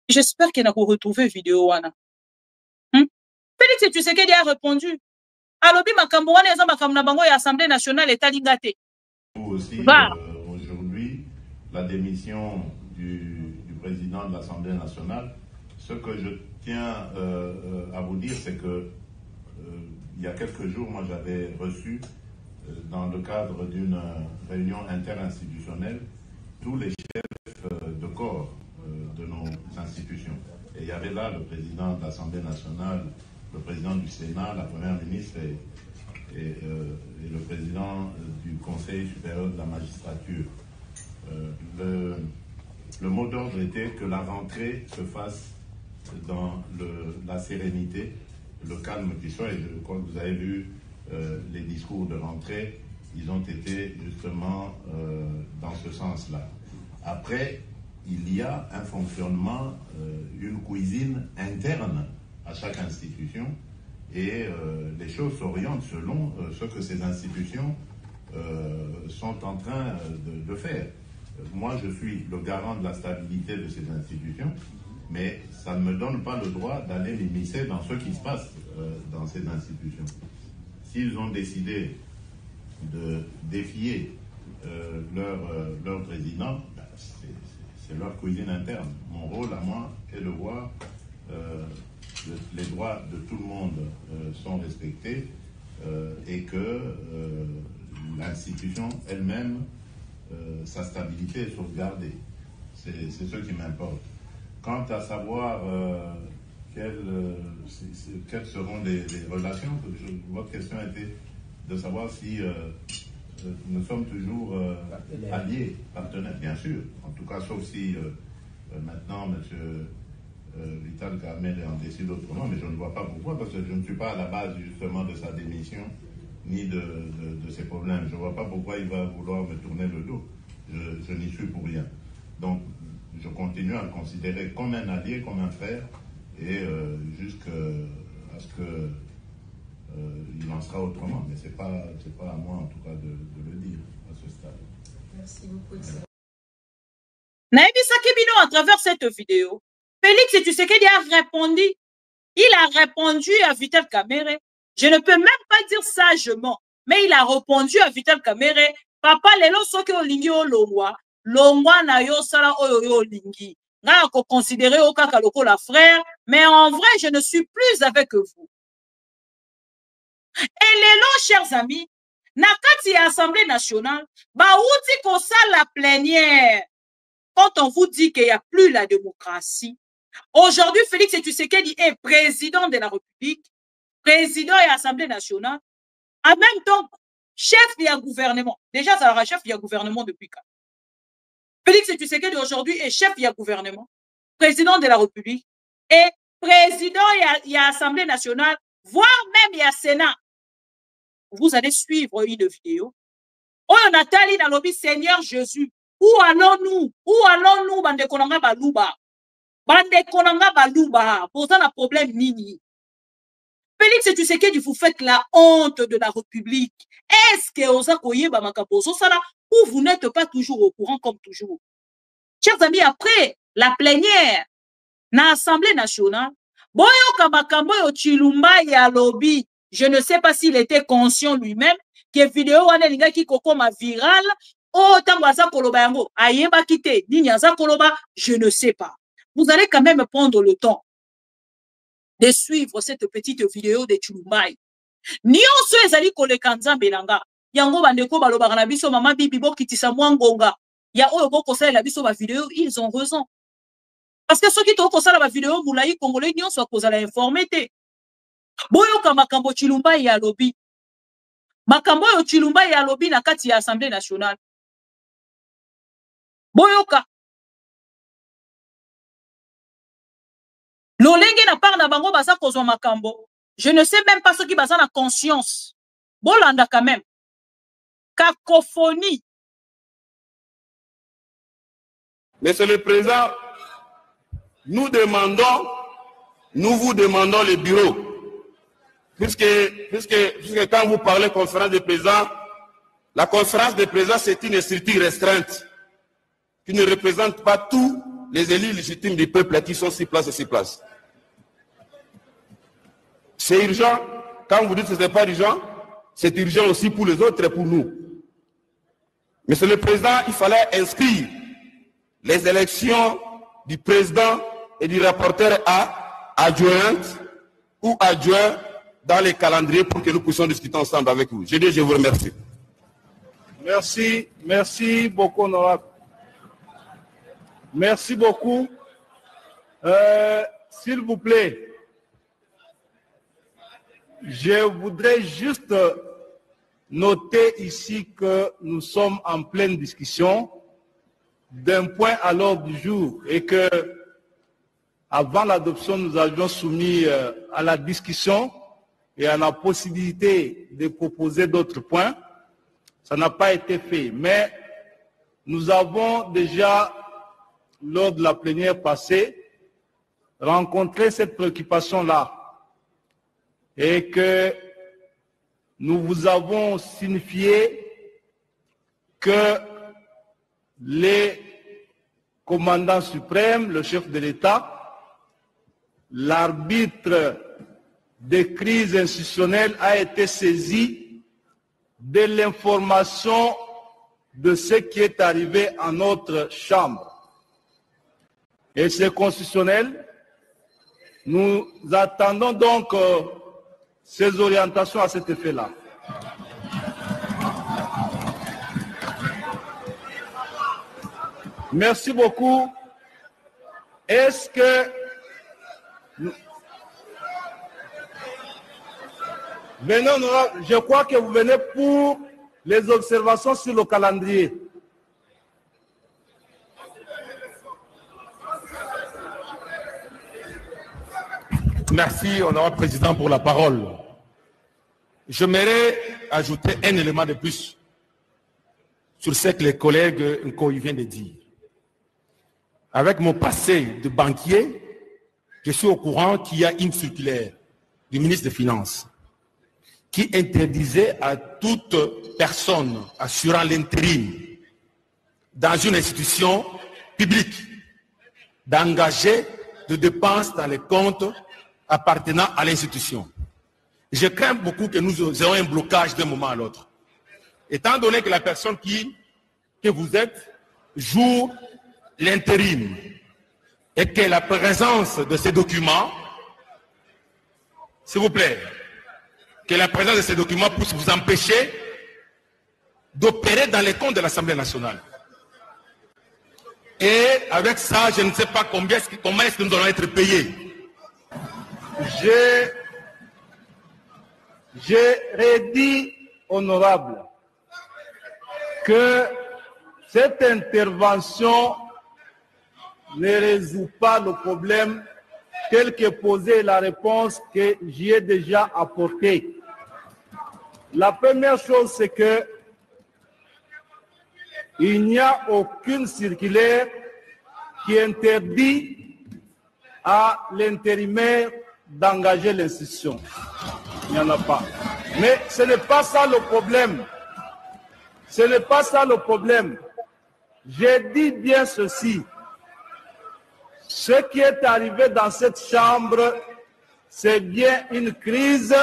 J'espère qu'il n'a pas retrouvé vidéo wana. Félix Tshisekedi a répondu. Alobi makambu wana ezali makambu na bango ya Assemblée nationale etalingate. Aussi aujourd'hui la démission du président de l'Assemblée nationale. Ce que je tiens à vous dire, c'est que il y a quelques jours, moi j'avais reçu dans le cadre d'une réunion interinstitutionnelle tous les chefs de corps de nos institutions. Et il y avait là le président de l'Assemblée nationale, le président du Sénat, la première ministre et le président du Conseil supérieur de la magistrature. Le mot d'ordre était que la rentrée se fasse dans la sérénité, le calme qui soit. Et je crois que vous avez vu les discours de rentrée ils ont été justement dans ce sens-là. Après, il y a un fonctionnement, une cuisine interne à chaque institution et les choses s'orientent selon ce que ces institutions sont en train de faire. Moi, je suis le garant de la stabilité de ces institutions, mais ça ne me donne pas le droit d'aller m'immiscer dans ce qui se passe dans ces institutions. S'ils ont décidé de défier leur président, ben, c'est leur cuisine interne. Mon rôle à moi est de voir les droits de tout le monde sont respectés et que l'institution elle-même, sa stabilité est sauvegardée. C'est ce qui m'importe. Quant à savoir quelles seront les relations, votre question était de savoir si nous sommes toujours alliés, partenaires, bien sûr. En tout cas, sauf si maintenant, M. Vital Kamerhe en décide autrement, mais je ne vois pas pourquoi, parce que je ne suis pas à la base justement de sa démission, ni de ses problèmes. Je ne vois pas pourquoi il va vouloir me tourner le dos. Je n'y suis pour rien. Donc, je continue à le considérer comme un allié, comme un frère, et jusqu'à ce que il en sera autrement. Mais ce n'est pas à moi, en tout cas, de le dire à ce stade. Merci beaucoup. Naïbisa Kibino, à travers cette vidéo, Félix Tshisekedi a répondu. Il a répondu à Vital Kamerhe. Je ne peux même pas dire sagement, mais il a répondu à Vital Kamerhe. Papa, lelo soki olingi olongwa, longwa na yo sala oyo olingi. Nga ko considérer au kaka lokola frère, mais en vrai, je ne suis plus avec vous. Et lelo, chers amis, na kati ya Assemblée nationale, ba outi ko la plénière. Quand on vous dit qu'il n'y a plus la démocratie, aujourd'hui, Félix Tshisekedi est président de la République, président et Assemblée nationale, en même temps, chef du gouvernement. Déjà, ça sera chef du gouvernement depuis quand? Félix Tshisekedi aujourd'hui est chef du gouvernement, président de la République, et président et Assemblée nationale, voire même il y a Sénat. Vous allez suivre une vidéo. On a tali dans l'objet Seigneur Jésus. Où allons-nous? Où allons-nous, bande konanga baluba? Bande konanga baluba. Pour ça, le problème nini. Félix Tshisekedi, vous faites la honte de la République. Est-ce que Oza Koyeba Makabozo Sala, ou vous n'êtes pas toujours au courant comme toujours? Chers amis, après la plénière, dans l'Assemblée nationale, Boyo Kamakambo yo Chilumba ya lobby, je ne sais pas s'il était conscient lui-même que vidéo wane linga ki koko ma viral. Oh, Tangaza Koloba yango, ayeba kite, Ninyaza Koloba, je ne sais pas. Vous allez quand même prendre le temps de suivre cette petite vidéo de Chulumbai. Nyonso ezali koleka nzambe nanga. Yango bandeko balobaka na biso mama bibi bokitisa mwangonga. Ya oyo bokosalela biso ba vidéo, ils ont raison. Parce que ceux qui t'ont kosala ba vidéo moulayi congolais nyonso akozala informé te. Boyoka makambo Chilumbai ya lobby. Makambo yo Chilumbai ya lobby na kati ya Assemblée nationale. Boyoka. Lolenge na part na bango baza kozwa makambo. Je ne sais même pas ceux qui baza na conscience. Bolanda quand même. Cacophonie. Monsieur le Président, nous vous demandons le bureau. Puisque quand vous parlez conférence de présidents, la conférence de présidents, c'est une structure restreinte qui ne représente pas tous les élus légitimes du peuple qui sont sur place et sur place. C'est urgent. Quand vous dites que ce n'est pas urgent, c'est urgent aussi pour les autres et pour nous. Monsieur le Président, il fallait inscrire les élections du président et du rapporteur adjointe ou adjoint dans les calendriers pour que nous puissions discuter ensemble avec vous. Je vous remercie. Merci beaucoup, honorable. Merci beaucoup. S'il vous plaît, je voudrais juste noter ici que nous sommes en pleine discussion d'un point à l'ordre du jour et que avant l'adoption, nous avions soumis à la discussion et à la possibilité de proposer d'autres points. ça n'a pas été fait. Mais nous avons déjà, lors de la plénière passée, rencontré cette préoccupation-là et que nous vous avons signifié que les commandants suprêmes, le chef de l'État, l'arbitre des crises institutionnelles a été saisi de l'information de ce qui est arrivé à notre chambre. Et c'est constitutionnel. Nous attendons donc ces orientations à cet effet-là. Merci beaucoup. Est-ce que... Venez, je crois que vous venez pour les observations sur le calendrier. Merci, honorable président, pour la parole. J'aimerais ajouter un élément de plus sur ce que les collègues viennent de dire. Avec mon passé de banquier, je suis au courant qu'il y a une circulaire du ministre des Finances qui interdisait à toute personne assurant l'intérim dans une institution publique d'engager de dépenses dans les comptes appartenant à l'institution. Je crains beaucoup que nous ayons un blocage d'un moment à l'autre. Étant donné que la personne que vous êtes joue l'intérim et que la présence de ces documents, s'il vous plaît, que la présence de ces documents puisse vous empêcher d'opérer dans les comptes de l'Assemblée nationale. Et avec ça, je ne sais pas comment est-ce que nous allons être payés. J'ai redit, honorable, que cette intervention ne résout pas le problème tel que posé la réponse que j'y ai déjà apportée. La première chose, c'est que il n'y a aucune circulaire qui interdit à l'intérimaire d'engager l'institution. Il n'y en a pas. Mais ce n'est pas ça le problème. Ce n'est pas ça le problème. J'ai dit bien ceci. Ce qui est arrivé dans cette chambre, c'est bien une crise.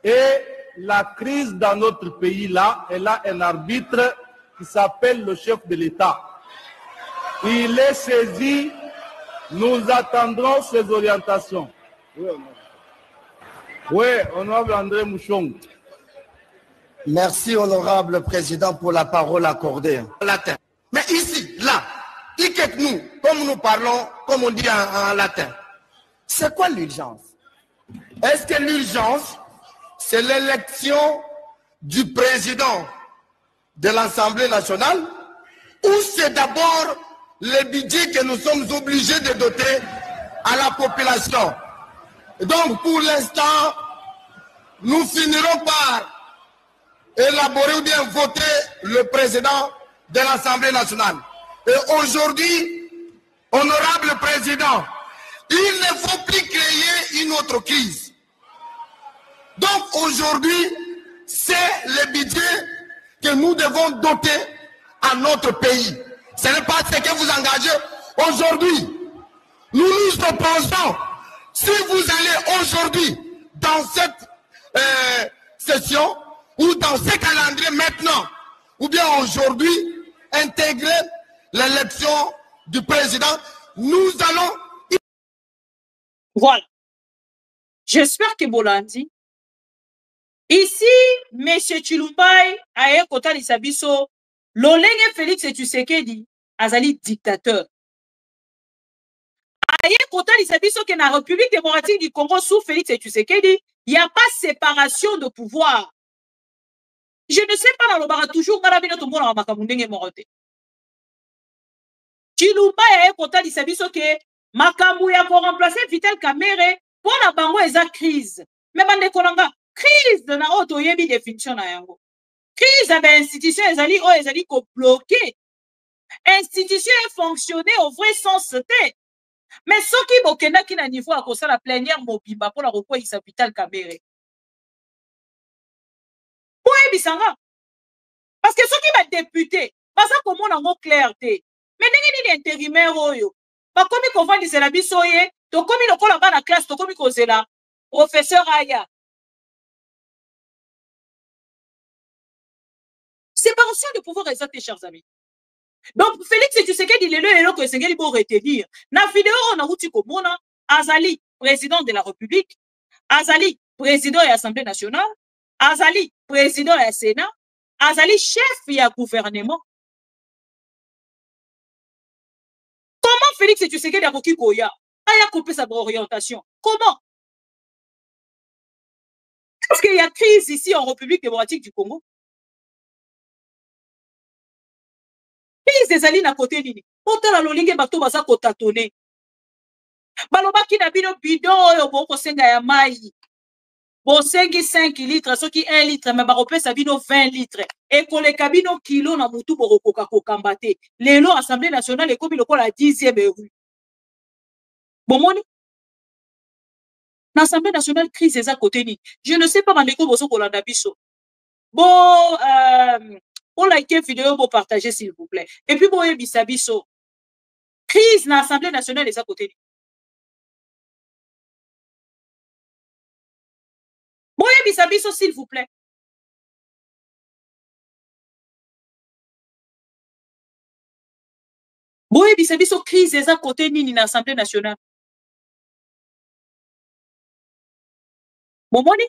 Et la crise dans notre pays, là, elle a un arbitre qui s'appelle le chef de l'État. Il est saisi. Nous attendrons ses orientations. Oui, honorable André Mouchong. Merci, honorable président, pour la parole accordée. Latin. Mais ici, là, nous, comme nous parlons, comme on dit en latin, c'est quoi l'urgence? Est-ce que l'urgence, c'est l'élection du président de l'Assemblée nationale ou c'est d'abord le budget que nous sommes obligés de doter à la population? Donc, pour l'instant, nous finirons par élaborer ou bien voter le président de l'Assemblée nationale. Et aujourd'hui, honorable président, il ne faut plus créer une autre crise. Donc, aujourd'hui, c'est le budget que nous devons doter à notre pays. Ce n'est pas ce que vous engagez aujourd'hui. Nous nous opposons. Si vous allez aujourd'hui dans cette session ou dans ce calendrier maintenant, ou bien aujourd'hui, intégrer l'élection du président, nous allons... Voilà. J'espère que Bolandi. Ici, M. Chilumbai a un côté de Sabiso, l'Olenge Félix Tshisekedi, Azali dictateur. A un côté de Sabiso que la République démocratique du Congo sous Félix Tshisekedi, il n'y a pas séparation de pouvoir. Je ne sais pas dans le bar toujours, Chilumbai a un côté de Sabiso que Makamouya pour remplacer Vital Kamerhe pour la bango eza crise. Mais bande kolanga crise na auto yebi définition na yango. crise à l'institution ezali o ezali ko bloquer institution est fonctionner au vrai sens mais soki bokendaki na niveau à la plénière mobimba pour la rekweyisa Vital Kamerhe bisanga parce que soki ba député baza komona ngo clarté mais ndenge nini intérimaire oyo bakomi kovandisela biso ye tokomi lokola bana classe tokomi kozela professeur aya séparation de pouvoir exacte, chers amis. Donc, Félix Tshisekedi lelo que esengeli bo retenir. Na vidéo on a outi komona Azali, président de la République, Azali, président de l'Assemblée nationale, Azali, président du Sénat, Azali, chef du gouvernement. Comment Félix Tshisekedi a koki koya? Aya coupé sa orientation. Comment? Est-ce qu'il y a crise ici en République démocratique du Congo? Ezali na côté nini otala lolinge bato baza kotatone balobaki na bino bidon oyo bokosenga ya mai bosengi 5 litres soki 1 litre me bakopesa bino 20 litres ekoleka bino kilo na mutu bokokoka kokamba te lelo Assemblée nationale ekomi lokola 10e rue bomoni na Assemblée nationale crise eza côté nini je ne sais pas bandeko bozo kolanda biso bon on like vidéo pour partager s'il vous plaît. Et puis, bon, bisabiso. Crise dans l'Assemblée nationale des à côté. Bon, bisabiso s'il vous plaît. Bon, bisabiso crise des à côté ni dans l'Assemblée nationale. Bon, moni.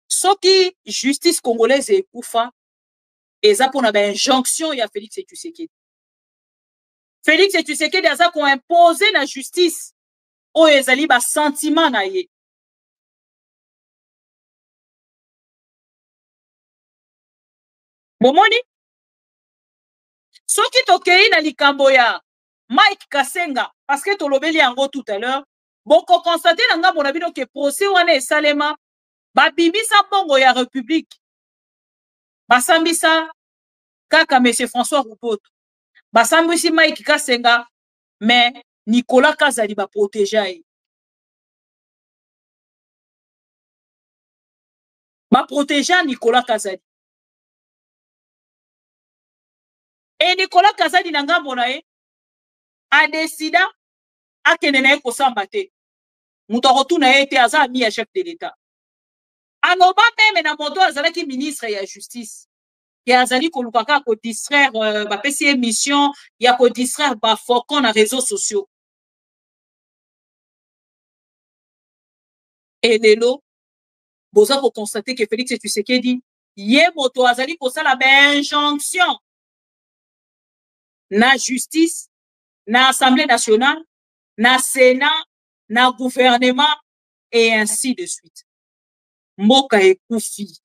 Soki justice congolaise est koufa. Et ça pour une injonction, il y a Félix Tshisekedi. Félix Tshisekedi a ça qu'on imposé la justice. Oh, ezali ba sentiment na ye. Bomoni? Soki tokei na likambo ya Mike Kasenga, parce que tolobeli yango tout à l'heure, boko constater na nga bona bino ke procès wana esalema, ba bimisa bongo ya République. Basambisa kaka monsieur François Rupoto. Basambisi Mike Kasenga, mais Nicolas Kazali ba protéger. Ba protéger Nicolas Kazali. Et Nicolas Kazali nanga bonae a décidé à kenene ko sambate. Muto rotuna été aza ami à chef de l'État. Aloba même na moto azalaki ministre ya justice. Ya azali ko lukaka ko distraire ba pesi émission ya ko distraire ba fokon na réseaux sociaux. Et lelo boza ko constater que Félix Tshisekedi ye moto azali ko sala ba injonction na justice, na Assemblée nationale, na Sénat, na gouvernement, et ainsi de suite. Mboka ekoufi.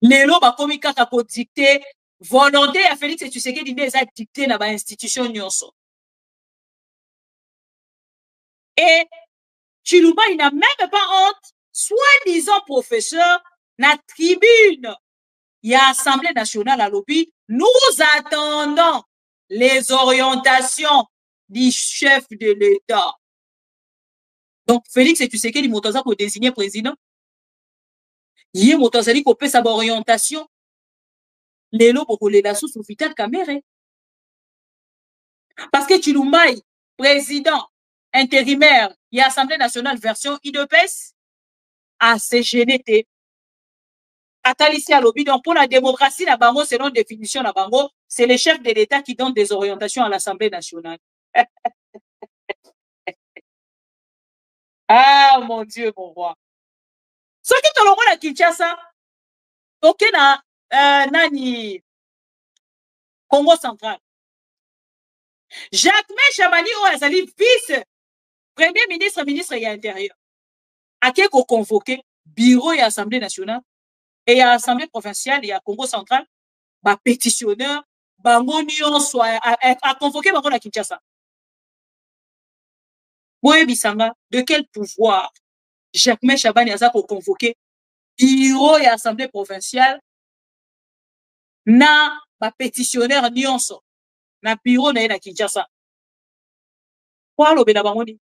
Lelo bakomi kaka ko dicter volonté à Félix Tshisekedi nde eza dicter na ba institution nyonso. Et Chiluba, il n'a même pas honte, soi-disant professeur, na tribune. Il y a Assemblée nationale à l'OBI. Nous attendons les orientations du chef de l'État. Donc, Félix Tshisekedi motoza pour désigner président. Il y a motozali ko pesa ba orientation. Lelo pour la sous Vital Kamerhe. Parce que Chilumbai, président intérimaire, il y a Assemblée nationale version IDPS, a CGNT. Atalissi à lobby, donc pour la démocratie, la bango, selon définition, la bango, c'est le chef de l'État qui donne des orientations à l'Assemblée nationale. Ah, mon Dieu, mon roi. Ce qui te l'envoie à Kinshasa, ok, nani, Congo central. Jacques Chabani, Oazali, vice-premier ministre, ministre et intérieur. A qui est convoqué, bureau et Assemblée nationale. Et à l'Assemblée provinciale et à Congo central, bah, pétitionneur, bah, monion soit à convoquer bah, à Kinshasa. Oui, Bissanga, de quel pouvoir Jacques Chabani a convoqué bureau et assemblée provinciale na ba pétitionnaire nyonso na bureau na ye na Kinshasa. Po alobe na bango nini?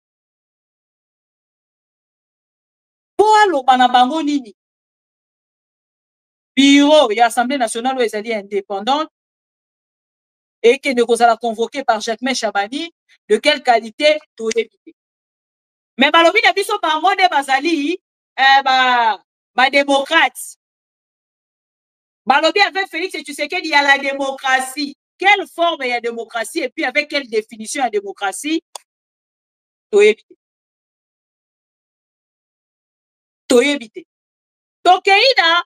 Po aloba na bango nini? Bureau et assemblée nationale ezali indépendante et que de kozala convoqué par Jacquemain Chabani, de quelle qualité toyebi. Mais balobi na biso bango de bazali ba démocrates. Balobi avec Félix Tshisekedi, il y a la démocratie. Quelle forme il y a démocratie et puis avec quelle définition il y a démocratie? Toyebite. Tokeina,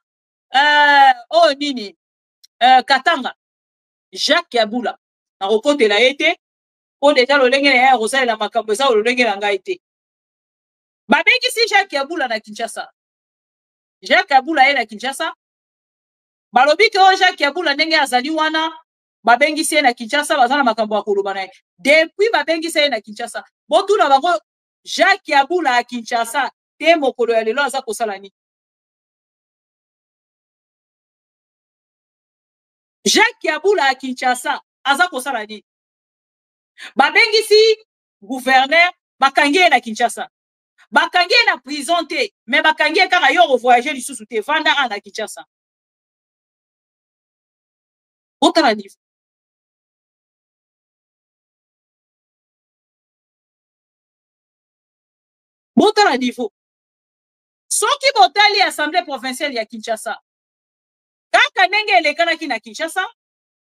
oh nini, Katanga, Jacques Yaboula, na rokote la été, on déjà le lenge na Rosaire la makambo ça le lenge na été. Babengi si Jacques Yaboula na Kinshasa. Jacques Yaboula na Kinshasa. Balobi ke Jacques Yaboula ndenge azali wana babengi si na Kinshasa bazana makambo ya koloba na. Depuis babengi si na Kinshasa. Botu na bango Jacques Yaboula à Kinshasa te mokolo ya lelo aza kosala ni. Jacques Yaboula à Kinshasa aza kosala ni. Babengi si gouverneur bakangi na Kinshasa. Bakangi na prison te, mais bakangi kaka yo voyager lisusu te vanda na Kinshasa. Botala niveau. Botala niveau. Soki botali assemblée provinciale ya Kinshasa. Kaka ndenge elekanaki na Kinshasa,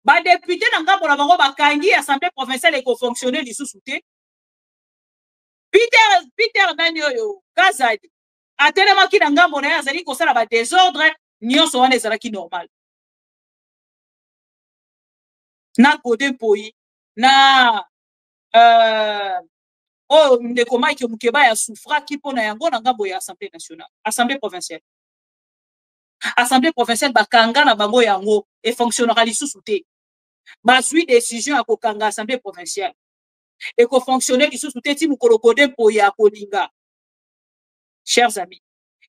ba député na ngambo na bango bakangi assemblée provinciale eko fonctionner lisusu te. Peter nani oyo Kazadi atelemaki na ngambo na ye azali kosala ba désordre nyonso wana ezalaki normal. Na Godin Poyi na ndeko Mike Mukeba ya souffraki mpona yango na ngambo ya assemblée nationale, assemblée provinciale. Assemblée provinciale bakanga na bango yango e fonctionnera lisusu te. Bazwi décision ya kokanga assemblée provinciale. Et qu'on fonctionne lisusu te ti mukolo Godin Poyi ya kolinga. Chers amis,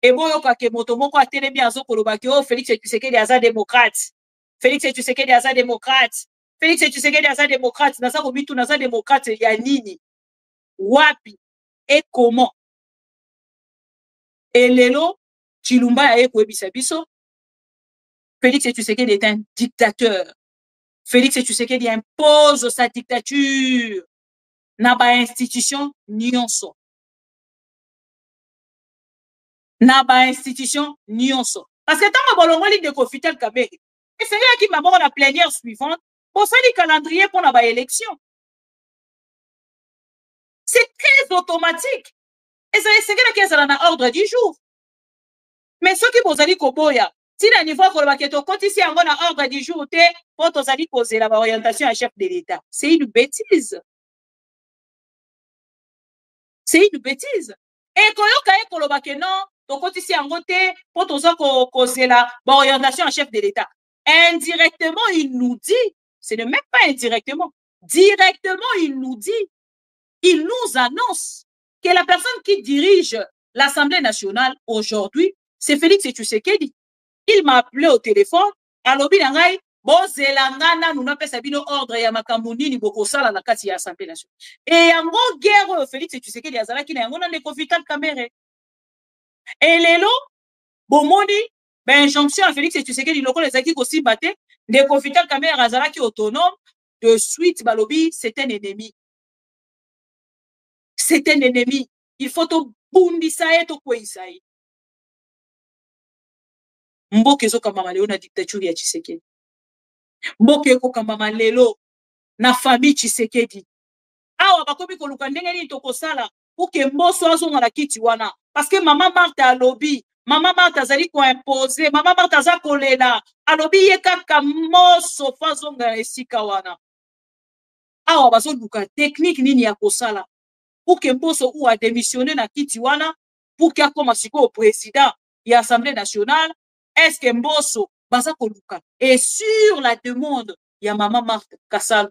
et bon yo ka ke moto moko atelemi azokoloba ke o Félix Tshisekedi aza démocrate. Félix Tshisekedi aza démocrate. Félix Tshisekedi aza démocrate, naza kobitu naza démocrate ya nini? Wapi et comment? Et lelo Chilumba ya koyebisa biso Félix Tshisekedi est un dictateur. Félix Tshisekedi impose sa dictature na ba institution nyonso. Na ba institution nyonso. Parce que tant bolongoli de Vital Kamerhe. Et c'est là qui m'a la plénière suivante pour ça les calendrier pour la élection. C'est très automatique. Et c'est là qui est dans l'ordre du jour. Mais ceux qui vous allez koboya, si le niveau pour le paquet quand ici en ordre du jour, pour vous allez poser la orientation à chef de l'État. C'est une bêtise. C'est une bêtise. Et quand vous avez dit non, donc ici en côté, pour vous allez poser la orientation à chef de l'État. Indirectement, il nous dit, ce n'est même pas indirectement, directement, il nous dit, il nous annonce que la personne qui dirige l'Assemblée nationale aujourd'hui, c'est Félix Tshisekedi. Il m'a appelé au téléphone, alobi nangai, bozelangana nous n'a pas sabino ordre ya makamuni ni bokosala na kati ya Assemblée nationale. Et yango guerre Félix Tshisekedi azalaki na yango na ndeko Vital Kamerhe. Et lelo bomoni ben injonction à Félix Tshisekedi loko les aki ko simbate ndeko Vital Kamerhe azalaki autonome de suite balobi c'est un ennemi. C'est un ennemi. Il faut to bundisa et to kwisa. Mboke zo kamba maleo na dictature ya Tshisekedi. Mboke ko kamba malelo na famille Tshisekedi. Awa bakomi ko luka ndenge ni tokosala pour que mboso azonga na kiti wana parce que maman Martha alobi, maman Martha azali ko imposer, maman Martha za kolela, alobi ye kaka moso fazonga esika wana. Awa bazo luka technique nini ya kosala pour que mboso ou a démissionné na kiti wana pour qu'il commence au président et l'Assemblée nationale. Est-ce que Mbosso baza koluka? Et sur la demande, il y a maman Marthe Kassal,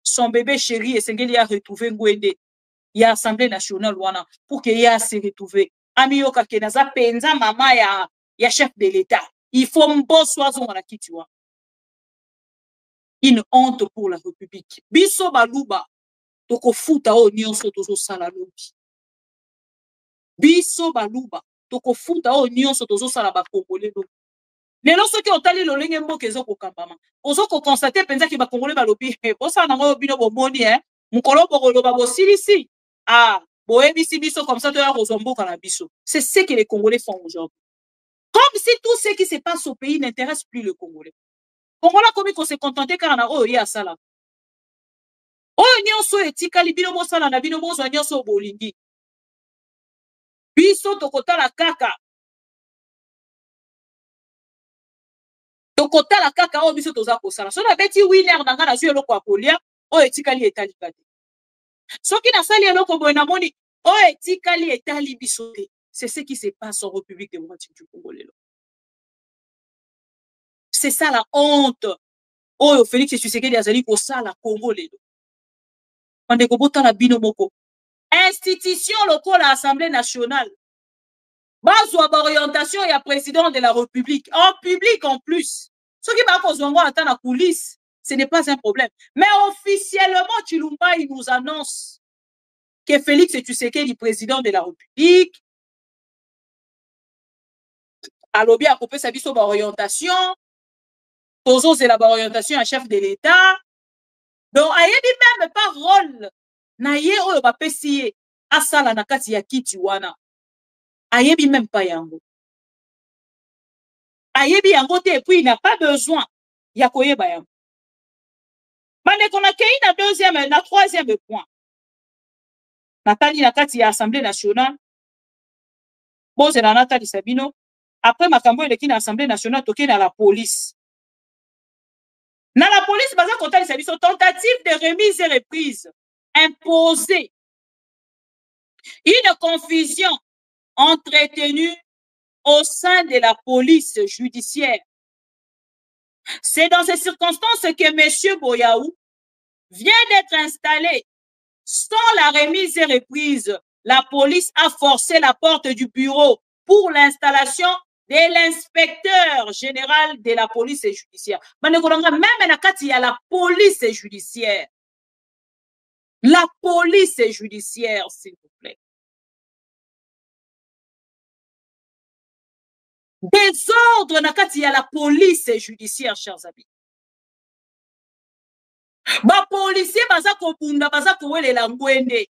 son bébé chéri et Sengeli a retrouvé Ngwende. Il y a l'Assemblée nationale wana pour qu'il y a se retrouver. amiyoka ke naza penza mama ya chef de l'État. Il faut m'bossoison na kitiwa. Une honte pour la République. Biso baluba toko futa o nyonso tozo sala lobi. Biso baluba toko futa o nyonso tozo sala ba congolais lobi. Lelo soki otali lolenge mboka ezo kokambama. Ozo ko constater penza ki ba congolais balobi bosa na ngo bino bomoni mukolo bokoloba bosilisi. Ah, boebisi biso comme ça toya kozomboka na biso. C'est ce que les Congolais font aujourd'hui. Comme si tout ce qui se passe au pays n'intéresse plus le Congolais. Congolais comme qu'on se contentait car na oyo ya sala. Oyo nyonso etikali bino mosala na bino mozo nyonso bolingi. Biso tokotala kaka. Tokotala kaka oyo biso toza kosala. So na beti winner na nga na zwe eloko akolia oyo etikali etali kate. Soki na sali eloko boye na moni oyo etikali etali biso te. C'est ce qui se passe en République démocratique du Congo. C'est ça la honte. Oh, Félix Tshisekedi azali ko sala Congo lelo. Ande ko bota na bino moko. Institution locale à l'Assemblée nationale. Bazwa ba orientation ya président de la République en public en plus. Ce qui va cause ngo ata na coulisses, ce n'est pas un problème. Mais officiellement Chilumba il nous annonce que Félix Tshisekedi président de la République alobi a coupé sa biso ba orientation. Tozo c'est la orientation à chef de l'État. Donc ayebi même pas rôle na ye oyo ba pesi asala na kati ya kiti wana. Ayebi même pas yango. Ayebi yango te et puis il n'a pas besoin ya koyeba yango. Bande qu'on a kei na deuxième na troisième point. Natali na kati ya Assemblée nationale. Boze na Natali Sabino. Après makambo eleki na Assemblée nationale toke na la police. Na la police, baza kotali sa biso tentative de remise et reprise imposée. Une confusion entretenue au sein de la police judiciaire. C'est dans ces circonstances que M. Boyaou vient d'être installé. Sans la remise et reprise, la police a forcé la porte du bureau pour l'installation de l'inspecteur général de la police judiciaire. Même il y a la police judiciaire. La police judiciaire, s'il vous plaît. Désordre, il y a la police judiciaire, chers amis. Ba policier baza kopunda baza kowele la ngwende.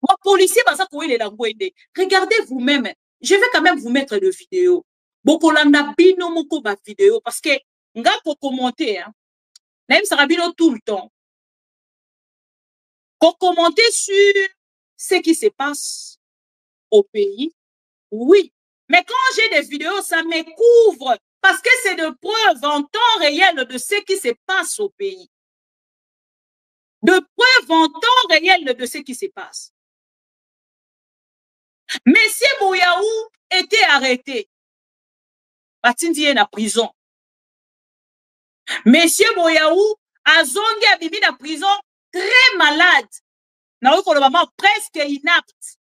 Ba policier baza kowele la ngwende. Regardez vous-même. Je vais quand même vous mettre de vidéo. Bokolanda bino moko ba vidéo parce que nga ko commenter hein. Même ça bino tout le temps. Ko commenter sur ce qui se passe au pays. Oui, mais quand j'ai des vidéos ça me couvre. Parce que c'est de preuves en temps réel de ce qui se passe au pays. De preuves en temps réel de ce qui se passe. Monsieur Boyaou était arrêté. Batindi est en prison. Monsieur Boyaou a zongi abimi na prison très malade. Na wiko le maman presque inapte.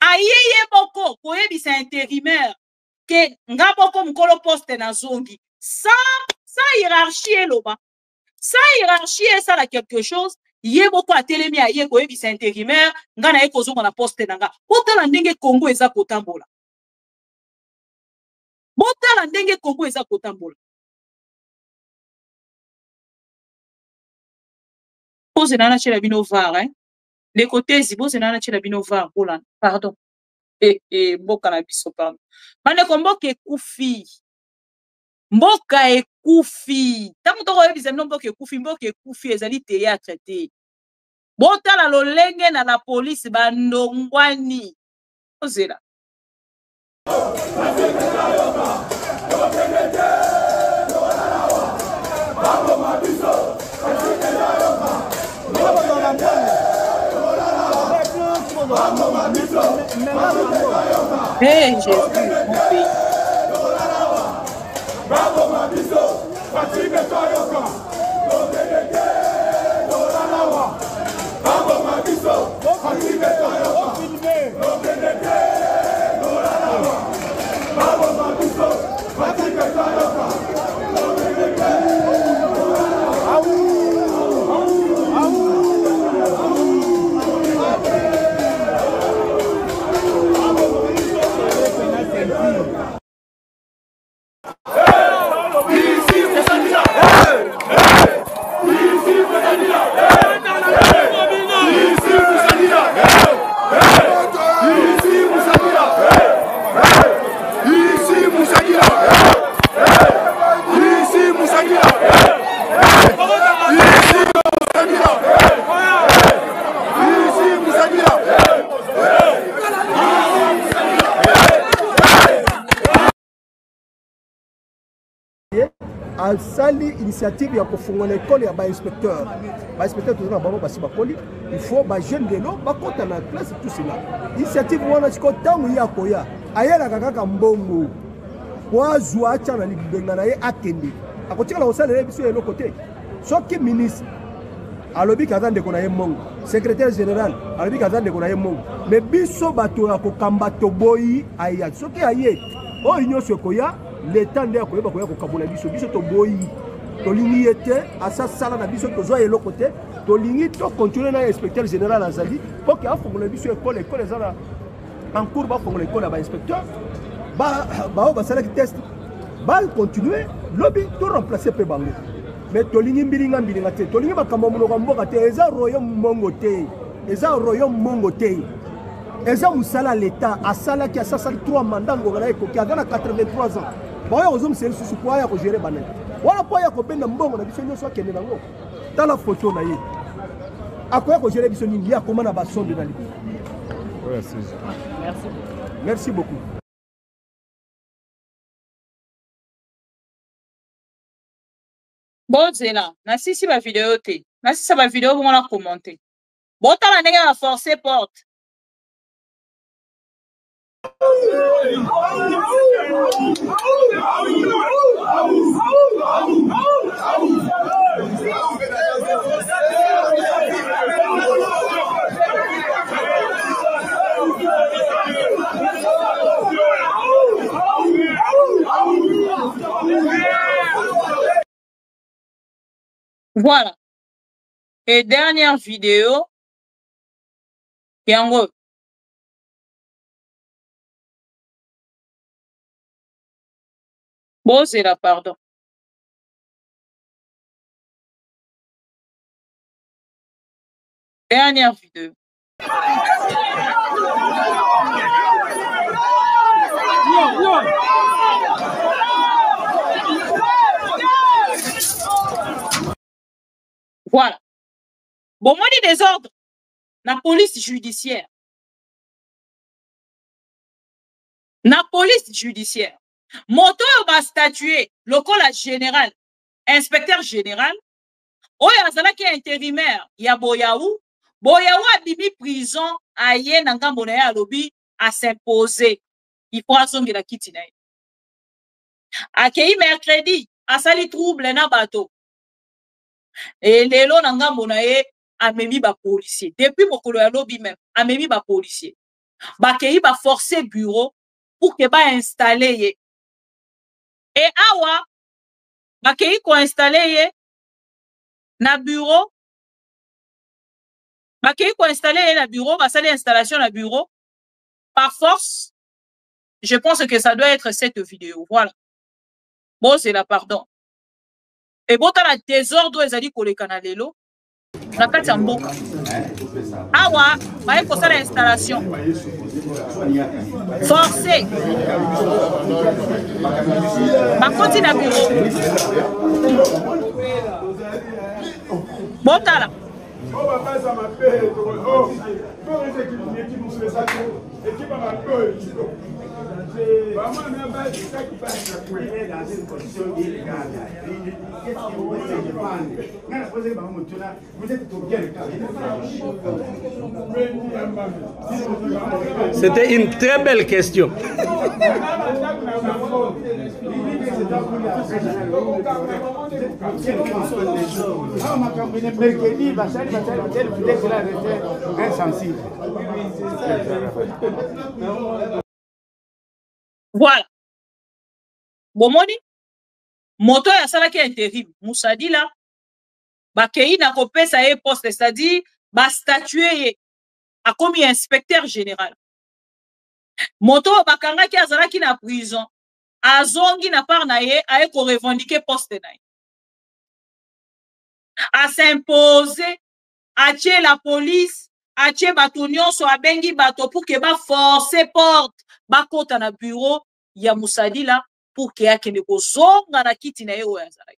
Ayeye boko koyebi c'est intérimaire. Que ngaboko mkolo poste na zongi sans hiérarchie loba sans hiérarchie ça la quelque chose yeboko atelemi aye ko yebi intérimaire ngana eko zonga na poste nanga botala ndenge Congo eza kotambola botala ndenge Congo eza kotambola pose nana chela bino var hein les côtés zibo c'est nana chela bino var ola pardon mboka na biso pardon mane ko mboka ekufi mboka ekufi tamu toko yebisa mboka ekufi ezali théâtre te botala lolenge na la police bandongwani ozela Hey, Jésus, mon pays. asali initiative ya kofungola école ya inspecteur tozana bango basi bakoli il faut ba jeune de lo bakota na classe tout cela initiative wana siko tango ya koya ayelaka kaka mbongo wazwa acha na libenga na ye akende akotikala kosalela biso eloko te soki ministre alobi kaza ndeko na ye mongo secrétaire général alobi kaza ndeko na ye mongo mais biso bato ya kokamba toboyi aya soki aye oyo nyonso ekoya l'état nde akoyeba koya kokabola biso toboyi tolingi ye te asasala na biso tozwa eloko te tolingi tocontinue na inspecteur général azali mpo ke afongola biso ekole eza na en cours bafongola ekole ya bainspecteur bao basalaki test bacontinue lobi toremplace mpe bango mais tolingi mbilinga te tolingi makambo monoko mboka te eza royaume mongo te eza mosala l'état asalaki asasali 3 mandats ngonga na ekoki aza na 83 ans baoya kozomseli susu po aya kogere banani wana po aya kobenda mbongo na biso nyonso akende nango tala foto na ye akoya kogere biso nini ye akoma na basonde na libo. Merci beaucoup. Bonzela, nasisi ba vidéo te. Nasisa ba vidéo pour la commenter. Bota la nègre à forcer porte. Voilà. Et dernière vidéo. Yango. Bon, c'est la pardon. Dernière vidéo. Voilà. Bon, moi, des désordres. La police judiciaire. La police judiciaire. Moto va statuer le col général, inspecteur général. Oya azalaki intérimaire ya Boyaou. Boyaou a bibi prison aye nangambo na ya lobi à s'imposer. Il faut assonger la kitina. Akei mercredi, asali trouble na bateau. Et lelo nangambo na ye amemi ba policier. Depuis mokolo ya lobi même, amemi ba policier. Bakei ba forcer bureau pour que ba installer ye. Et awa, bakei ko installer ye na bureau. Bakei ko installer ye na bureau, basali installation na bureau. Par force, je pense que ça doit être cette vidéo. Voilà. Bon, c'est la pardon. Et bon, t'as la désordre, ils ont dit qu'on les canalelo. La carte en boucle. Awa, bah, pour ça l'installation. Forcé. Bah, continue à bureau. Bon, t'as là. C'était une très belle question. Voilà. Bon, moni, moto ya salaki intérim. Moussadi là, bakei na kopesa ye poste, c'est-à-dire, ba statuer a comme inspecteur général. Moto bakanga ki azalaki na prison, azongi na par na ye, aye ko revendiquer poste na ye. A s'imposer, a tche la police, a tche bato nyonso a bengi bato pour que ba forcer porte, ba kota na bureau ya Moussadi là pour que akende ko zonga na kiti na ye oyo azalaki.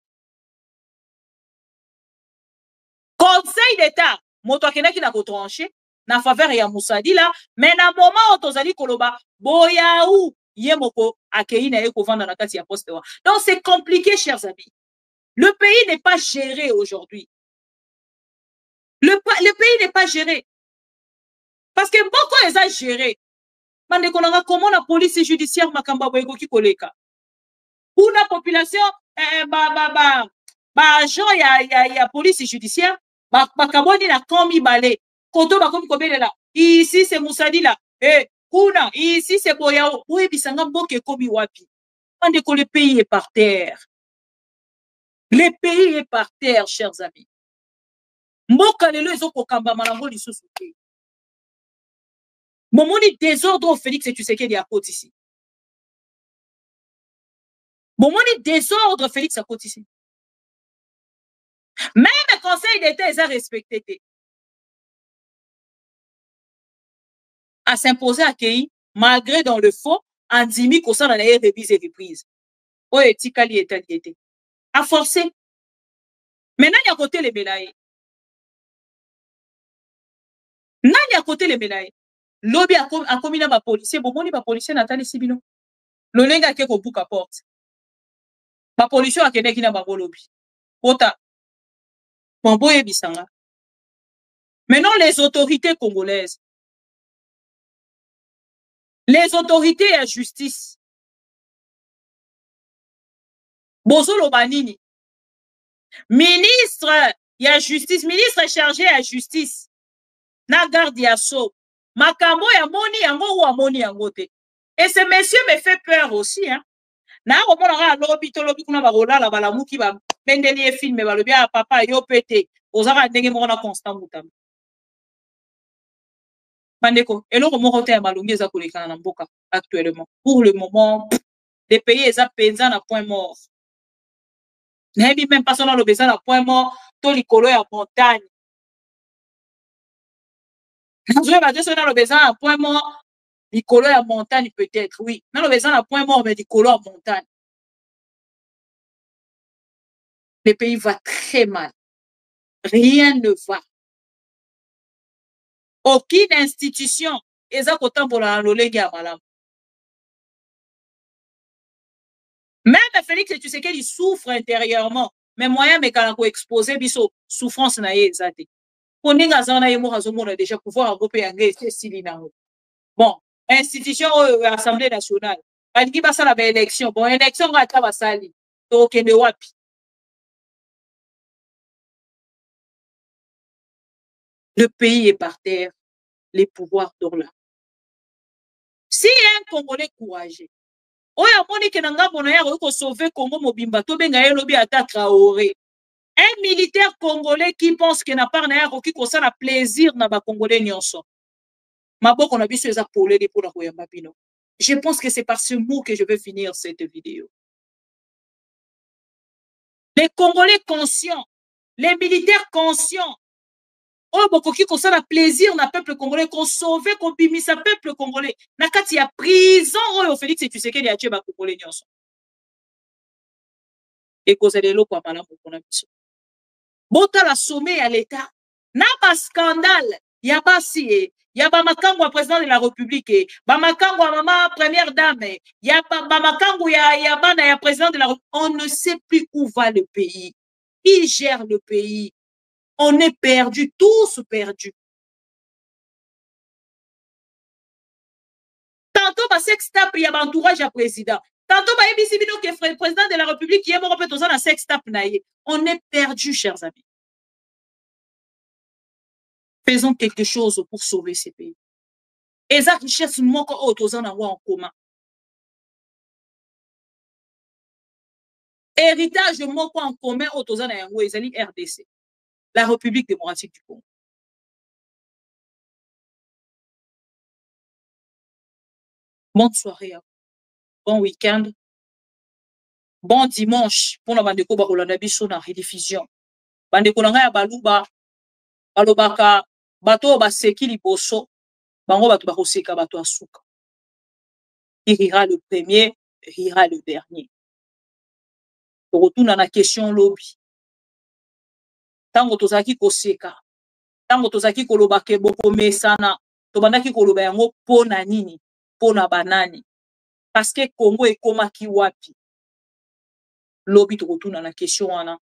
Conseil d'État, moto akendaki na ko trancher na faveur ya Moussadi là, mais na moment où tozali koloba Boyaou ye moko akei na ye ko vanda na kati ya poste wa. Donc c'est compliqué, chers amis. Le pays n'est pas géré aujourd'hui. Le pays n'est pas géré. Parce que beaucoup les a gérés. Comment la police judiciaire makamba boyeko ki koleka. Pour la population, agent ya police judiciaire, bakaboni na komi balé. Koto bakomi kobele là. Ici c'est Moussadi là. Kuna, ici c'est Boyao. Oui, bisanga boke komi wapi. Le pays est par terre. Le pays est par terre, chers amis. Mboka lelo ezoko kamba malango lisusu te. Momoni désordre au Félix et tu sais qu'il y a côte ici. Momoni désordre Félix à côte ici. Même le conseil d'État est respecté. À s'imposer à Kei, malgré dans le fond, en dimi qu'on s'en a révise et reprise. Oh, etikali était. À forcer. Maintenant, il y a côté les médailles. Il y a côté les médailles. Lobby a commis ma policier, bon, mon policier n'a pas les sibino. Le lenga qui est au bout à porte. Ma policier a quelqu'un qui n'a pas de lobby. Ota. Bon, boye bisanga. Maintenant, les autorités congolaises. Les autorités à justice. Bozo Lobanini. Ministre, il y a justice. Ministre chargé à justice. Na garde ya so. Makambo ya moni yango ou amoni yango te. Et ce monsieur me fait peur aussi, hein. Na komona lobby to lobby kuna barola la balamuki ba mendeli e film ba lobi a papa yo pété. Ozaka ndenge moko na constant mutam. Mandeko, eloko moko te ya malongi eza kolekana na mboka actuellement. Pour le moment, les pays eza penza na point mort. Nebi même pas sona lobeza na point mort, to likolo ya montagne. Je vais dire sona lobeza na point mort. Nicolo à montagne peut-être, oui. Non, le besoin à point mort, mais Nicolo à montagne. Le pays va très mal. Rien ne va. Aucune institution. Eza kotan pour la lolengi à malam. Même Félix, tu sais qu'il souffre intérieurement. Mais moyen mais quand on exposé biso souffrance na ye ezate. Koninga zana ye mo razomona déjà pouvoir regrouper angé c'est silina. Bon, institution Assemblée nationale. Baliki basa la élection. Bon, élection va ta basali. To kende wapi. Le pays est par terre, les pouvoirs dorment là. Si un Congolais courageux, oya moni ke nanga bonaya ko sauver Congo mobimba to benga yelobi ata Traoré. Un militaire congolais qui pense que n'a pas na qui ko sala plaisir na ba Congolais nyonso. Maboko na biso eza polele pour la koyamba bino. Je pense que c'est par ce mot que je vais finir cette vidéo. Les Congolais conscients, les militaires conscients. Oh, beaucoup qui concerne plaisir na peuple congolais, qu'on sauve, qu'on bimisa peuple congolais. Na kati ya prison, oh, Félix, et tu sais qu'il y a tué ba congolais nyonso. Et cause de l'eau, quoi, madame, pour qu'on a mis. Bota la sommet à l'État. Na pas scandale. Ya pas si, ya ba makango président de la République, ba makango maman première dame, ya ba makango ya bana ya président de la République. On ne sait plus où va le pays. Qui gère le pays? On est perdu, tous perdus. Tantôt, il y a sextape, il y a l'entourage à président. Tantôt, il y a le président de la République qui est mort dans un sextape. On est perdu, chers amis. Faisons quelque chose pour sauver ces pays. Et ça, richesse, nous en commun. Héritage, moko en commun, autozana yango, ezali RDC. La République démocratique du Congo. Bonne soirée, bon week-end, bon dimanche pour la bandeko bakolanda biso na rediffusion. Bandeko na ya baluba balobaka bato baseki liboso bango bato bakoseka bato asuka. Il rira le premier, rira le dernier. Retourne à la question lobby. Tango tozaki koseka, tango tozaki kolobake boko mesana, tobandaki koloba yango pona nini, pona banani. Parce que Congo ekomaki wapi. Lobby to retourne na question wana.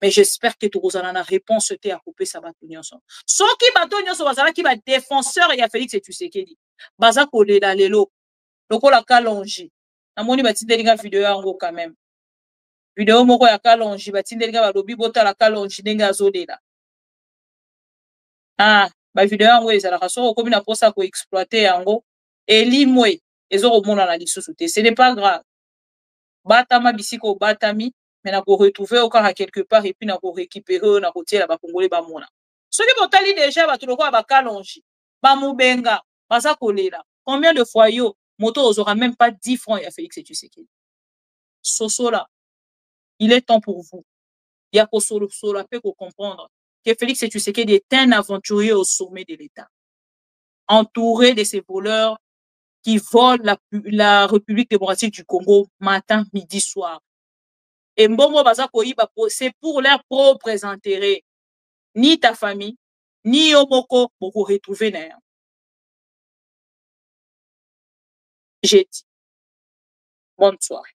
Mais j'espère que tu as une réponse à couper sa bâtonnion. Ce qui bâtonnion, c'est qui va défenseur et Félix Tshisekedi. Baza kolé la lelo. Loko la kalonji. Namoni batindelinga vidéo ango quand même. Vidéo moko ya kalonji batindelinga ba lobby bota la kalonji ndenga zodela. Ah, ba vidéo ango ezala so komi na posa ko exploiter ango elimwe ezoko mona na lisusu te. Ce n'est pas grave. Batama bisiko batami. Mais on a retrouvé au cas quelque part et puis on a récupéré on a retiré la Congolais ba mona. Ce qui vont aller déjà ba tout le quoi ba kalonji, ba mubenga, ba sa kolela. Combien de fois yo moto aura même pas 10 francs et a Félix Tshisekedi. Soso là, il est temps pour vous. Il y a pour solo peut comprendre que Félix Tshisekedi est un aventurier au sommet de l'État, entouré de ces voleurs qui volent la République démocratique du Congo matin, midi, soir. Et mbongo baza koyiba c'est pour leur propres intérêts. Ni ta famille, ni yomoko pour retrouver naïa. J'ai dit. Bonne soirée.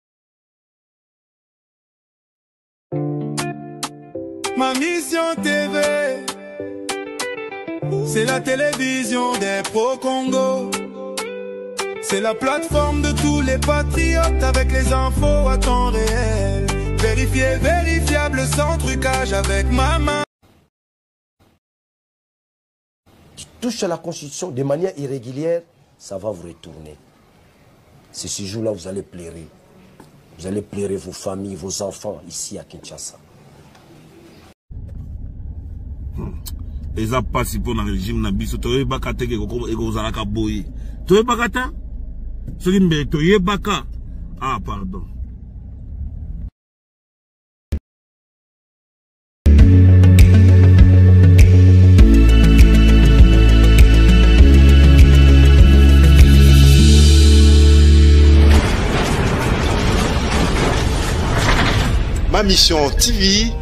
Ma mission TV, c'est la télévision des pro-Congo. C'est la plateforme de tous les patriotes avec les infos à temps réel. Vérifié, vérifiable, sans trucage avec ma main. Tu touches à la Constitution de manière irrégulière, ça va vous retourner. C'est ce jour-là vous allez pleurer. Vous allez pleurer vos familles, vos enfants ici à Kinshasa. Ils ont participé dans le régime Nabiso. Tu veux pas que vous avez boy. Tu veux pas que tu veux pas que ah pardon. Ma mission TV,